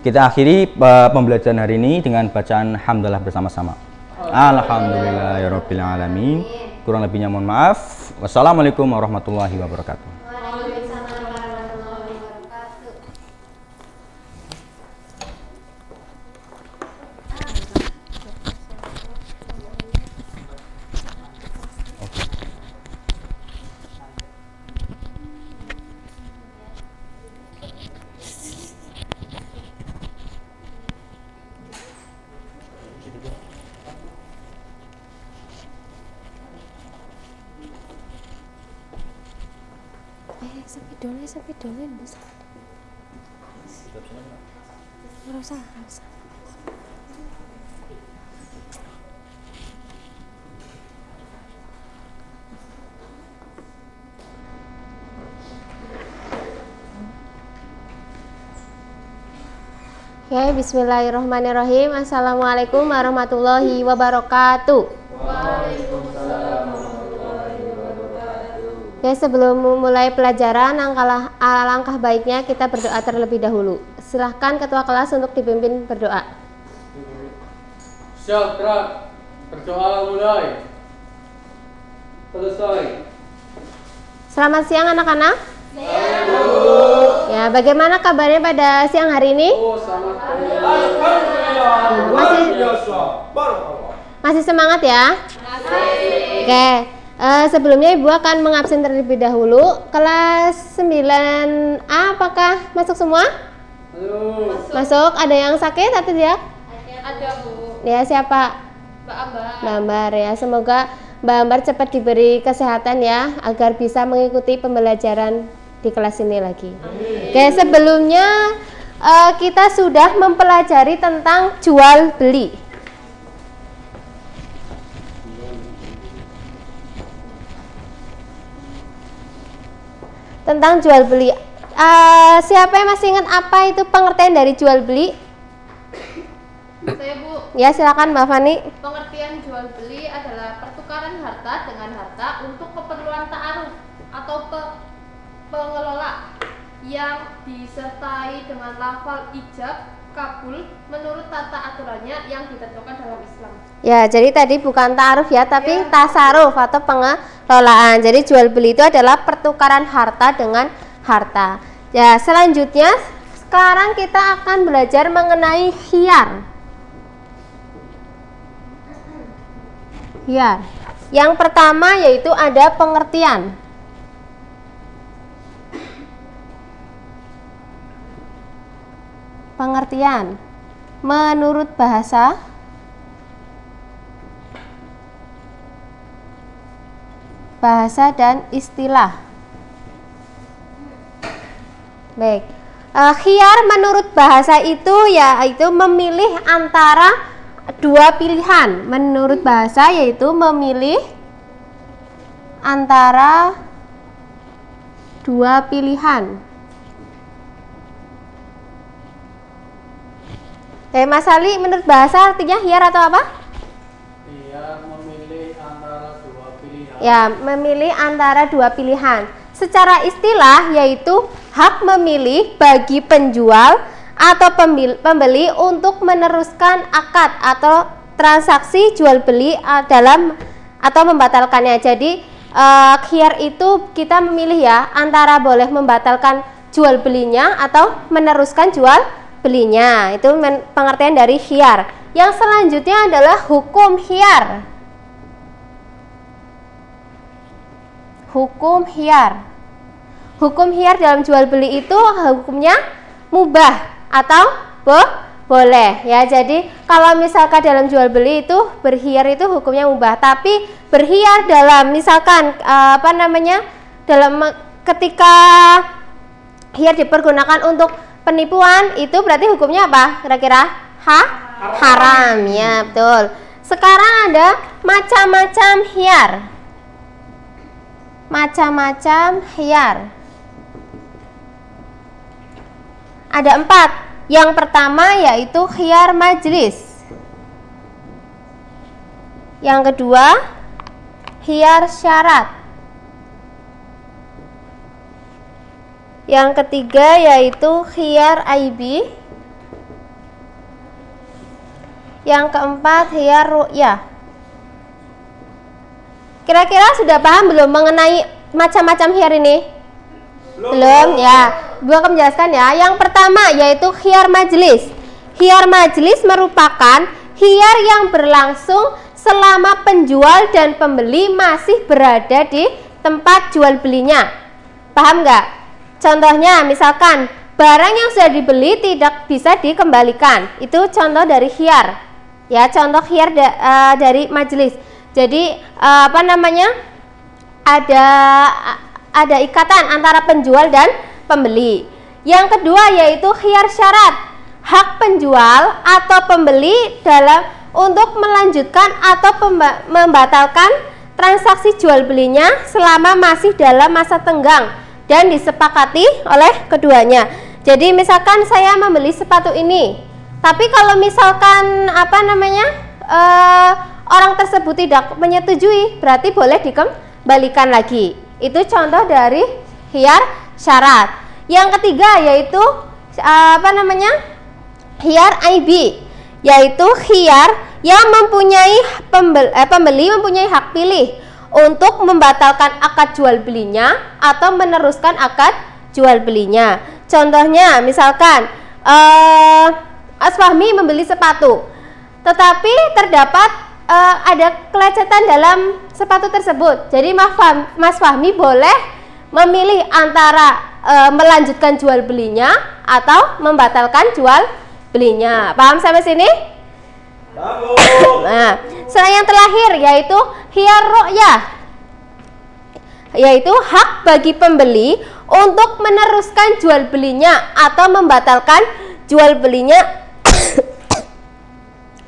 [SPEAKER 3] Kita akhiri pembelajaran hari ini dengan bacaan hamdalah bersama-sama. Alhamdulillahirabbil alamin. Kurang lebihnya mohon maaf. Wassalamualaikum warahmatullahi wabarakatuh.
[SPEAKER 7] Sampai dole bisa. Nggak usah. Ya, bismillahirrahmanirrahim. Assalamualaikum warahmatullahi wabarakatuh. Ya, sebelum memulai pelajaran, alangkah baiknya kita berdoa terlebih dahulu. Silahkan ketua kelas untuk dipimpin berdoa.
[SPEAKER 5] Siap, gerak. Berdoa mulai. Selesai.
[SPEAKER 7] Selamat siang anak-anak. Ya, bagaimana kabarnya pada siang hari ini? Masih semangat ya? Oke. Sebelumnya Ibu akan mengabsen terlebih dahulu. Kelas 9A apakah masuk semua? Masuk. Ada yang sakit atau tidak?
[SPEAKER 10] Ada, Bu.
[SPEAKER 7] Ya, siapa? Mbak Ambar ya. Semoga Mbak Ambar cepat diberi kesehatan ya, agar bisa mengikuti pembelajaran di kelas ini lagi. Oke, sebelumnya kita sudah mempelajari tentang jual beli. Tentang jual beli. Siapa yang masih ingat apa itu pengertian dari jual beli?
[SPEAKER 10] Saya, Bu.
[SPEAKER 7] Ya, silakan Mbak Fani.
[SPEAKER 10] Pengertian jual beli adalah pertukaran harta dengan harta untuk keperluan ta'aruf atau pengelola yang disertai dengan lafal ijab kabul menurut tata aturannya yang ditentukan dalam Islam.
[SPEAKER 7] Ya, jadi tadi bukan ta'aruf ya, tapi tasaruf atau pengelolaan. Jadi jual beli itu adalah pertukaran harta dengan harta. Ya, selanjutnya sekarang kita akan belajar mengenai khiyar. Khiyar. Yang pertama yaitu ada pengertian. Pengertian menurut bahasa dan istilah. Baik, khiyar menurut bahasa itu yaitu memilih antara dua pilihan. Menurut bahasa yaitu memilih antara dua pilihan. Mas Ali, menurut bahasa artinya khiyar atau apa?
[SPEAKER 5] Khiyar memilih antara dua pilihan.
[SPEAKER 7] Ya, memilih antara dua pilihan. Secara istilah yaitu hak memilih bagi penjual atau pembeli untuk meneruskan akad atau transaksi jual beli dalam atau membatalkannya. Jadi khiyar itu kita memilih ya antara boleh membatalkan jual belinya atau meneruskan jual belinya. Itu pengertian dari khiyar. Yang selanjutnya adalah hukum khiyar. Hukum khiyar. Hukum khiyar dalam jual beli itu hukumnya mubah atau boleh ya. Jadi kalau misalkan dalam jual beli itu berkhiyar itu hukumnya mubah, tapi berkhiyar dalam misalkan dalam ketika khiyar dipergunakan untuk penipuan itu berarti hukumnya apa? Kira-kira haram ya, betul. Sekarang ada macam-macam khiyar. Macam-macam khiyar. Ada 4. Yang pertama yaitu khiyar majlis. Yang kedua khiyar syarat. Yang ketiga yaitu khiyar aibi. Yang keempat khiyar ru'yah. Kira-kira sudah paham belum mengenai macam-macam khiyar ini? Belum ya. Ibu akan menjelaskan ya. Yang pertama yaitu khiyar majlis. Khiyar majlis merupakan khiyar yang berlangsung selama penjual dan pembeli masih berada di tempat jual belinya. Paham nggak? Contohnya misalkan barang yang sudah dibeli tidak bisa dikembalikan. Itu contoh dari khiyar. Ya, contoh khiyar dari majlis. Jadi ada ikatan antara penjual dan pembeli. Yang kedua yaitu khiyar syarat. Hak penjual atau pembeli dalam untuk melanjutkan atau membatalkan transaksi jual belinya selama masih dalam masa tenggang dan disepakati oleh keduanya. Jadi misalkan saya membeli sepatu ini, tapi kalau misalkan orang tersebut tidak menyetujui, berarti boleh dikembalikan lagi. Itu contoh dari khiyar syarat. Yang ketiga yaitu khiyar IB, yaitu khiyar yang mempunyai pembeli mempunyai hak pilih untuk membatalkan akad jual belinya atau meneruskan akad jual belinya. Contohnya misalkan Mas Fahmi membeli sepatu, tetapi terdapat ada kelecetan dalam sepatu tersebut. Jadi Mas Fahmi boleh memilih antara melanjutkan jual belinya atau membatalkan jual belinya. Paham sampai sini? Nah, selain yang terakhir yaitu khiyar ru'yah, yaitu hak bagi pembeli untuk meneruskan jual belinya atau membatalkan jual belinya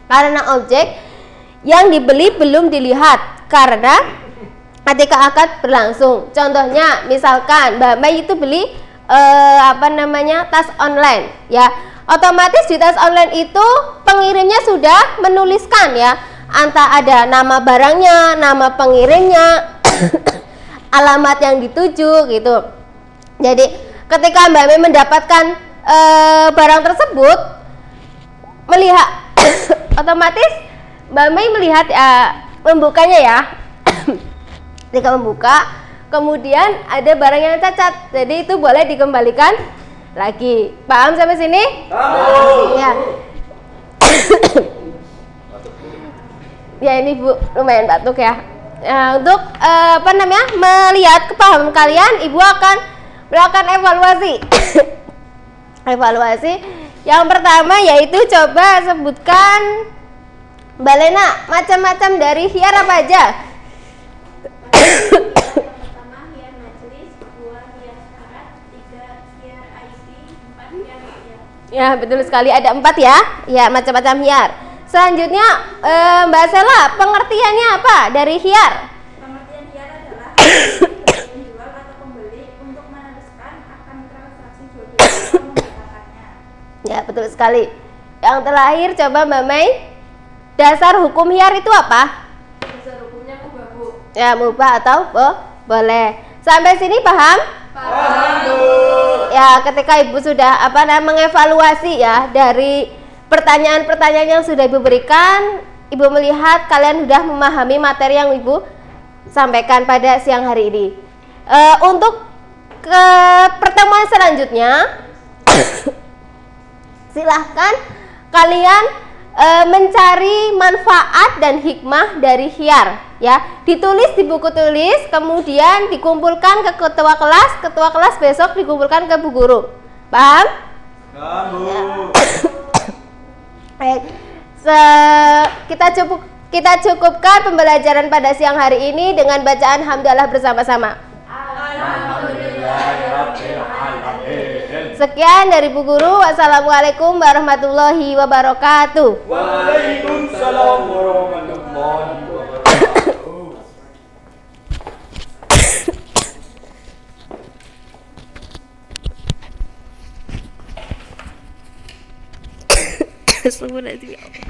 [SPEAKER 7] karena objek yang dibeli belum dilihat karena ketika akad berlangsung. Contohnya misalkan Mbak Mai itu beli tas online ya. Otomatis di tas online itu pengirimnya sudah menuliskan ya, antara ada nama barangnya, nama pengirimnya, alamat yang dituju gitu. Jadi ketika Mbak Mei mendapatkan barang tersebut, melihat otomatis Mbak Mei melihat membukanya ya. Ketika membuka, kemudian ada barang yang cacat, jadi itu boleh dikembalikan lagi. Paham sampai sini? Paham. Ya. Ya ini Bu lumayan batuk ya. Untuk melihat kepahaman kalian, Ibu akan melakukan evaluasi. Evaluasi yang pertama yaitu coba sebutkan Mbak Lena macam-macam dari khiyar apa aja?
[SPEAKER 1] Pertama khiyar majlis, kedua khiyar syarat, tiga khiyar IB, empat khiyar ru'yah.
[SPEAKER 7] Ya betul sekali, ada 4 ya. Ya macam-macam khiyar. Selanjutnya Mbak Sela, pengertiannya apa dari khiyar?
[SPEAKER 4] Pengertian khiyar adalah penjual atau pembeli untuk meneruskan akan transaksi jual beli atau membatalkannya.
[SPEAKER 7] Ya betul sekali. Yang terakhir coba Mbak Mei, dasar hukum khiyar itu apa?
[SPEAKER 4] Dasar hukumnya mubah, Bu.
[SPEAKER 7] Ya mubah atau boleh. Sampai sini paham?
[SPEAKER 4] Paham.
[SPEAKER 7] Ya ketika Ibu sudah mengevaluasi ya dari pertanyaan-pertanyaan yang sudah Ibu berikan, Ibu melihat kalian sudah memahami materi yang Ibu sampaikan pada siang hari ini. Untuk ke pertemuan selanjutnya silahkan kalian mencari manfaat dan hikmah dari khiyar ya, ditulis di buku tulis, kemudian dikumpulkan ke ketua kelas besok dikumpulkan ke Bu Guru. Paham? Paham, Bu. Kita cukupkan pembelajaran pada siang hari ini dengan bacaan hamdalah bersama-sama. Sekian dari Bu Guru. Wassalamualaikum warahmatullahi wabarakatuh.
[SPEAKER 11] Waalaikumsalam warahmatullahi wabarakatuh.
[SPEAKER 6] Astagfirullahaladzim ya Allah.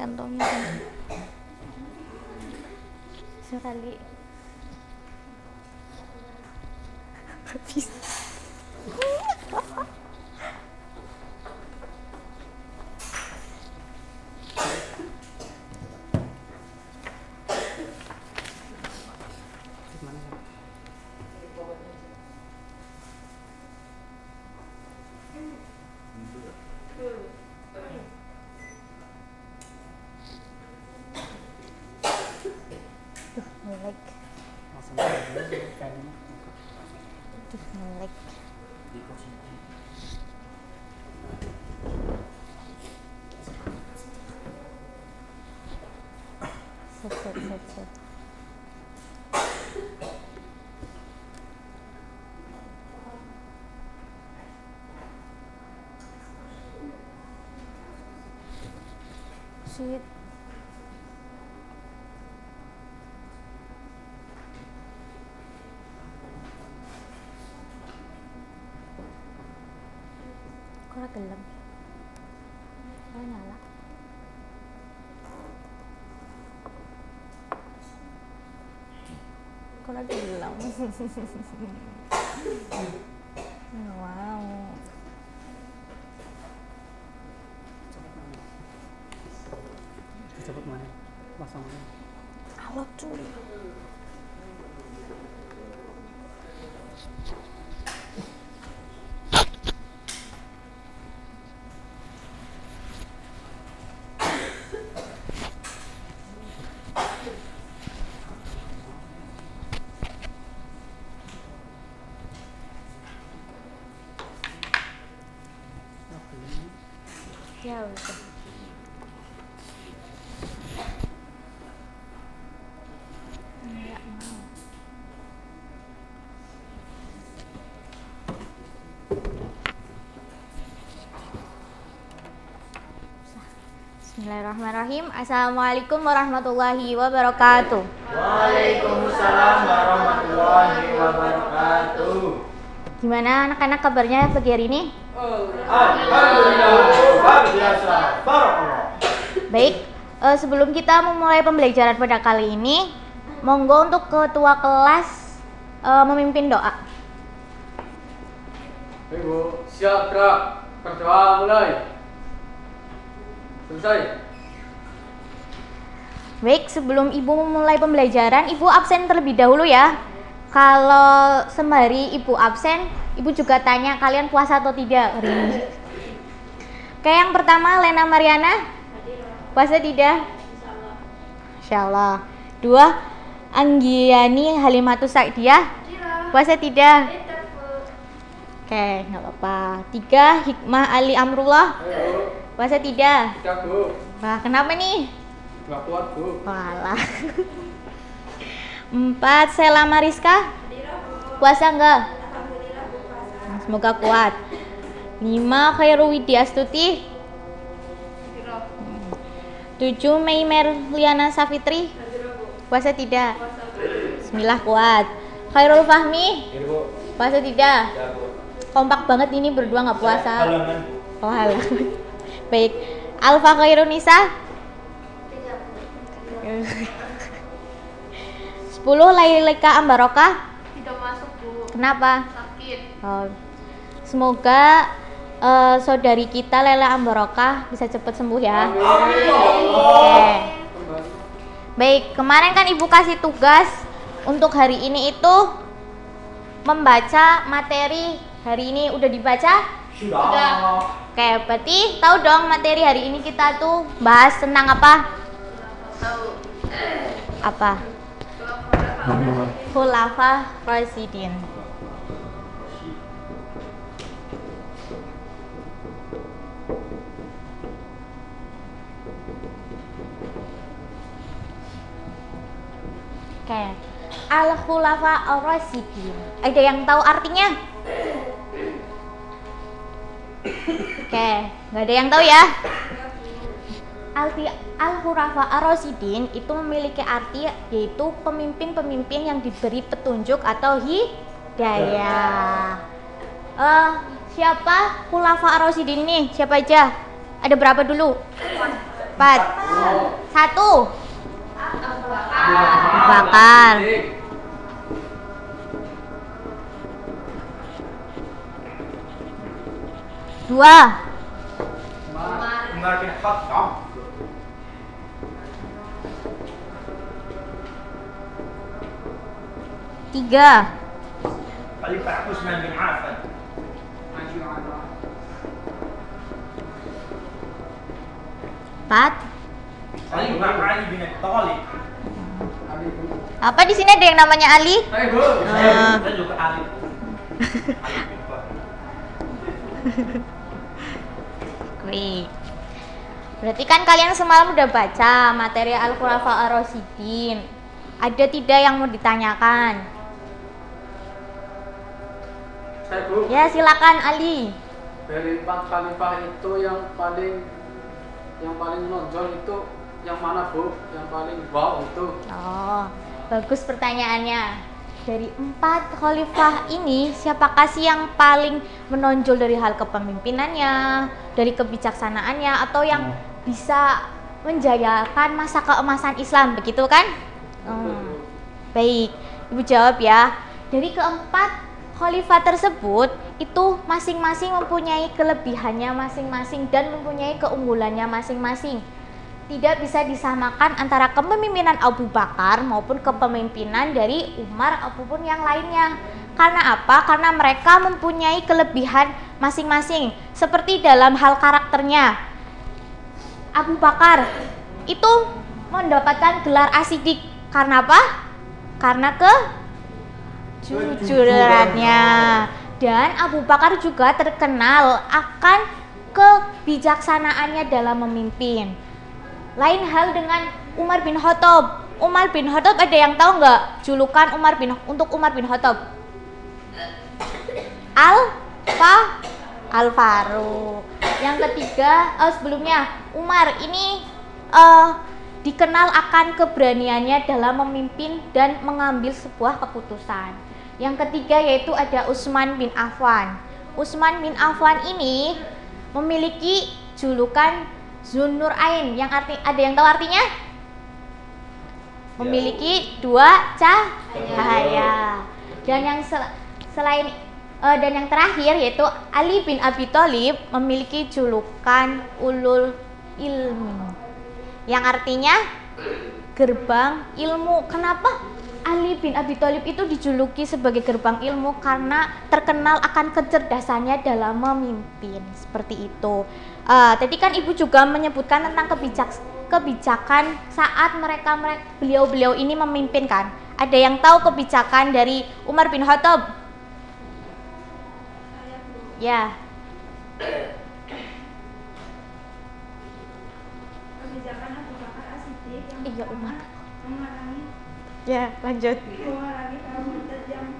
[SPEAKER 6] Kantongin sekali. habis. Melek. Melek. Set. Shit. Kok gelem? Kok nyala? Kok gelem? Nggak mau.
[SPEAKER 5] Cepet mana? Pasang mana?
[SPEAKER 6] Alot cuy. Ya udah. Nggak mau. Bismillahirrahmanirrahim. Assalamualaikum warahmatullahi wabarakatuh.
[SPEAKER 11] Waalaikumsalam warahmatullahi wabarakatuh.
[SPEAKER 6] Gimana anak-anak kabarnya pagi hari ini?
[SPEAKER 11] Alhamdulillah, luar biasa. Barakallah.
[SPEAKER 6] Baik, sebelum kita memulai pembelajaran pada kali ini, monggo untuk ketua kelas memimpin doa.
[SPEAKER 5] Ibu, siap gerak. Berdoa mulai. Selesai.
[SPEAKER 6] Baik, sebelum Ibu memulai pembelajaran, Ibu absen terlebih dahulu ya. Kalau sembari Ibu absen, Ibu juga tanya kalian puasa atau tidak. Kayak yang pertama, Lena Mariana, puasa tidak? Insyaallah. 2, Anggiani Halimatus Sa'diyah, puasa tidak? Oke, nggak apa-apa. 3, Hikmah Ali Amrullah, puasa tidak?
[SPEAKER 5] Tidak, Bu.
[SPEAKER 6] Wah, kenapa nih?
[SPEAKER 5] Nggak kuat, Bu.
[SPEAKER 6] Walah. 4, Sela Mariska, puasa enggak? Semoga kuat. 5, Khairu Widya Astuti, 7, Mei Merliana Safitri, puasa tidak? Bismillah kuat. Khairul Fahmi, puasa tidak? Kompak banget ini berdua nggak puasa. Oh halah. Baik. Alfa Khairun Nisa, 10, Lailika Ambarokah,
[SPEAKER 10] Tidak masuk, Bu.
[SPEAKER 6] kenapa?
[SPEAKER 10] Sakit.
[SPEAKER 6] Oh, semoga saudari kita Lela Ambarokah bisa cepat sembuh ya. Oke. Baik, kemarin kan Ibu kasih tugas untuk hari ini itu membaca materi. Hari ini udah dibaca?
[SPEAKER 11] Sudah.
[SPEAKER 6] Oke, berarti tahu dong materi hari ini kita tuh bahas tentang apa?
[SPEAKER 10] Tahu.
[SPEAKER 6] Apa? Khulafa Rasyidin. Oke. Al-Khulafa Ar-Rasyidin. Ada yang tahu artinya? Oke, nggak ada yang tahu ya? Al-Khulafa Ar-Rasyidin itu memiliki arti yaitu pemimpin-pemimpin yang diberi petunjuk atau hidayah. Siapa Khulafa Ar-Rasyidin ini? Siapa aja? Ada berapa dulu? 4. 1. Bakar.
[SPEAKER 11] Umar bin Khattab.
[SPEAKER 12] 3.
[SPEAKER 11] Khalifah Utsman bin Affan.
[SPEAKER 12] 4.
[SPEAKER 11] Khalifah Ali bin Abi Thalib.
[SPEAKER 12] Apa di sini ada yang namanya Ali?
[SPEAKER 11] Saya juga Ali.
[SPEAKER 12] Wih. Berarti kan kalian semalam udah baca materi Al-Khulafa Ar-Rasyidin. Ada tidak yang mau ditanyakan?
[SPEAKER 5] Saya Bu,
[SPEAKER 12] Ya, silakan Ali.
[SPEAKER 5] dari 4 khalifah itu yang paling menonjol itu yang mana Bu? Yang paling wow itu?
[SPEAKER 12] Oh, bagus pertanyaannya. Dari 4 khalifah ini, siapakah sih yang paling menonjol dari hal kepemimpinannya, dari kebijaksanaannya, atau yang bisa menjayakan masa keemasan Islam, begitu kan? Baik, Ibu jawab ya. Dari keempat khalifah tersebut, itu masing-masing mempunyai kelebihannya masing-masing dan mempunyai keunggulannya masing-masing. Tidak bisa disamakan antara kepemimpinan Abu Bakar maupun kepemimpinan dari Umar ataupun yang lainnya. Karena apa? Karena mereka mempunyai kelebihan masing-masing. Seperti dalam hal karakternya, Abu Bakar itu mendapatkan gelar As-Siddiq. Karena apa? Karena kejujurannya. Dan Abu Bakar juga terkenal akan kebijaksanaannya dalam memimpin. Lain hal dengan Umar bin Khattab. Umar bin Khattab, ada yang tahu nggak julukan Umar bin Khattab? Al-Faruq. Yang ketiga, sebelumnya Umar ini dikenal akan keberaniannya dalam memimpin dan mengambil sebuah keputusan. Yang ketiga yaitu ada Utsman bin Affan. Utsman bin Affan ini memiliki julukan Zunnurain, yang ada yang tahu artinya? Memiliki 2 cahaya. Dan yang dan yang terakhir yaitu Ali bin Abi Thalib memiliki julukan Ulul Ilmi, yang artinya gerbang ilmu. Kenapa Ali bin Abi Thalib itu dijuluki sebagai gerbang ilmu? Karena terkenal akan kecerdasannya dalam memimpin. Seperti itu. Tadi kan Ibu juga menyebutkan tentang kebijakan saat beliau ini memimpin kan. Ada yang tahu kebijakan dari Umar bin Khattab? Ya.
[SPEAKER 8] Kebijakan Abu Bakar As-Siddiq yang
[SPEAKER 12] Iya, Umar.
[SPEAKER 8] memerangi
[SPEAKER 12] Ya, lanjut.
[SPEAKER 8] kaum murtad yang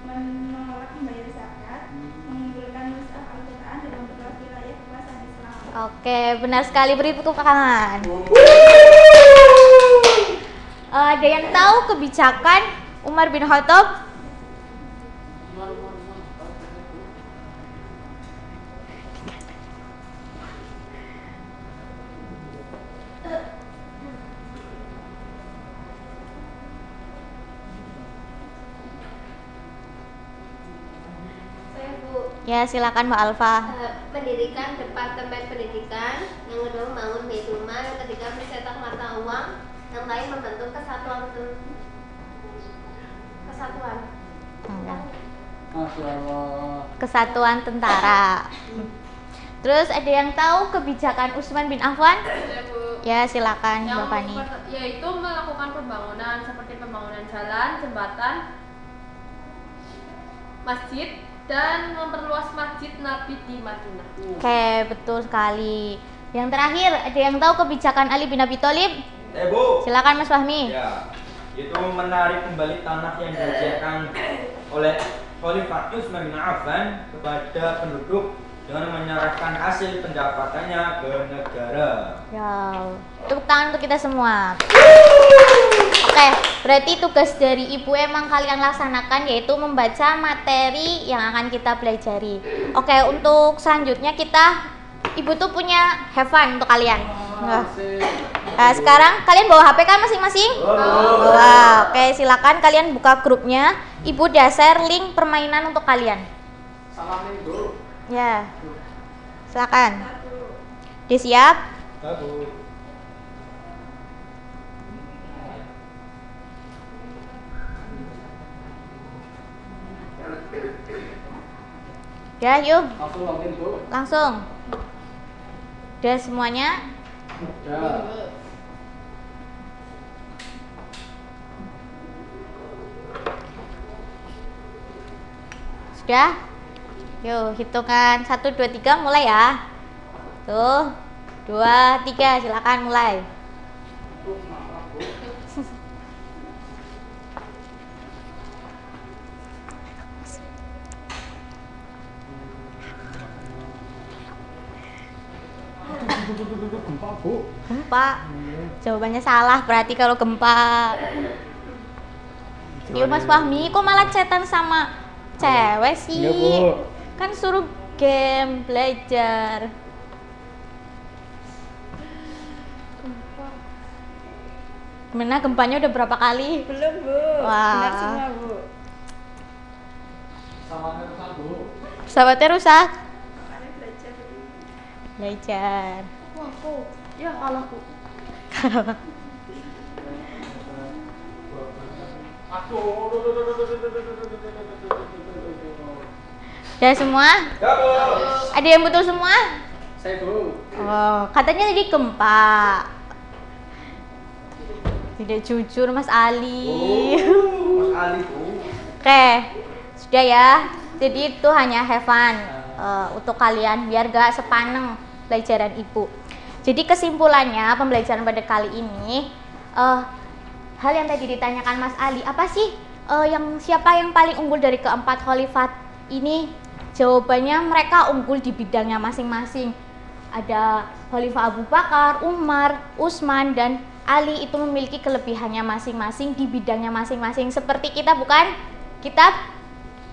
[SPEAKER 8] menolak membayar zakat, mengumpulkan mushaf Al-Quran dan memperluas wilayah kekuasaan Islam.
[SPEAKER 12] Oke, benar sekali, beri tepuk tangan. Ada yang tahu kebijakan Umar bin Khattab? Ya, silakan Mbak Alfa.
[SPEAKER 7] Mendirikan Departemen Pendidikan, yang kedua membangun Baitulmal, yang ketiga mencetak mata uang, yang lain membentuk kesatuan.
[SPEAKER 12] Kesatuan tentara. Terus ada yang tahu kebijakan Utsman bin Affan? Ya, silakan Mbak Fani.
[SPEAKER 10] Yaitu melakukan pembangunan seperti pembangunan jalan, jembatan, masjid, dan memperluas masjid Nabi di Madinah.
[SPEAKER 12] Oke, betul sekali. Yang terakhir, ada yang tahu kebijakan Ali bin Abi Thalib?
[SPEAKER 11] Bu.
[SPEAKER 12] Silakan Mas Fahmi.
[SPEAKER 11] Ya, itu menarik kembali tanah yang disediakan oleh Khalifah Utsman bin Affan kepada penduduk dengan menyerahkan hasil pendapatannya ke negara.
[SPEAKER 12] Ya, tepuk tangan untuk kita semua. Oke, berarti tugas dari Ibu emang kalian laksanakan yaitu membaca materi yang akan kita pelajari. Oke, untuk selanjutnya Ibu tuh punya have fun untuk kalian. Nah, sekarang kalian bawa HP kan masing-masing? Bawa. Oke, silakan kalian buka grupnya. Ibu udah share link permainan untuk kalian.
[SPEAKER 5] Salamin dulu.
[SPEAKER 12] Ya. Silakan. Dia siap? Ya, yuk.
[SPEAKER 5] Langsung login, Bu.
[SPEAKER 12] Langsung. Udah semuanya?
[SPEAKER 5] Ya.
[SPEAKER 12] Sudah? Yuk, hitungan 1, 2, 3 mulai ya. Tuh, 2, 3, silakan mulai.
[SPEAKER 5] Gempa, Bu.
[SPEAKER 12] Gempa. Jawabannya salah berarti kalau gempa. Yuk Mas Fahmi, kok malah chatan sama cewek sih?
[SPEAKER 5] Iya, Bu.
[SPEAKER 12] Kan suruh game belajar. Gimana gempanya udah berapa kali?
[SPEAKER 8] Belum, Bu.
[SPEAKER 12] Wah.
[SPEAKER 8] Benar semua, Bu.
[SPEAKER 5] Sama terusan, Bu.
[SPEAKER 12] Pesawatnya rusak. Belajar.
[SPEAKER 2] Wah, aku. Ya kalah, Bu.
[SPEAKER 12] Udah semua? Ada yang betul semua?
[SPEAKER 5] Saya, Bu.
[SPEAKER 12] Oh, katanya tadi gempa. Tidak jujur Mas Ali.
[SPEAKER 11] Mas Ali, Bu.
[SPEAKER 12] Oke, sudah ya. Jadi itu hanya have fun untuk kalian biar gak sepaneng pelajaran ibu. Jadi kesimpulannya pembelajaran pada kali ini hal yang tadi ditanyakan Mas Ali, apa sih siapa yang paling unggul dari keempat khalifat ini? Jawabannya mereka unggul di bidangnya masing-masing. Ada Khalifah Abu Bakar, Umar, Utsman, dan Ali itu memiliki kelebihannya masing-masing di bidangnya masing-masing. Seperti kita bukan? Kita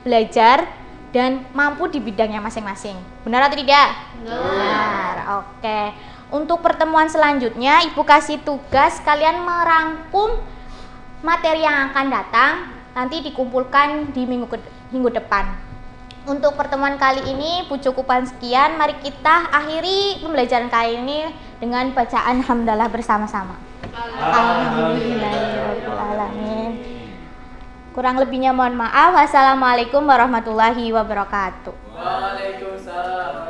[SPEAKER 12] belajar dan mampu di bidangnya masing-masing. Benar atau tidak? Benar. Oke. Untuk pertemuan selanjutnya, Ibu kasih tugas kalian merangkum materi yang akan datang, nanti dikumpulkan di minggu depan. Untuk pertemuan kali ini, Bu cukupan sekian. Mari kita akhiri pembelajaran kali ini dengan bacaan hamdalah bersama-sama. Alhamdulillahirrahmanirrahim. Kurang lebihnya mohon maaf. Wassalamualaikum warahmatullahi wabarakatuh.
[SPEAKER 5] Waalaikumsalam.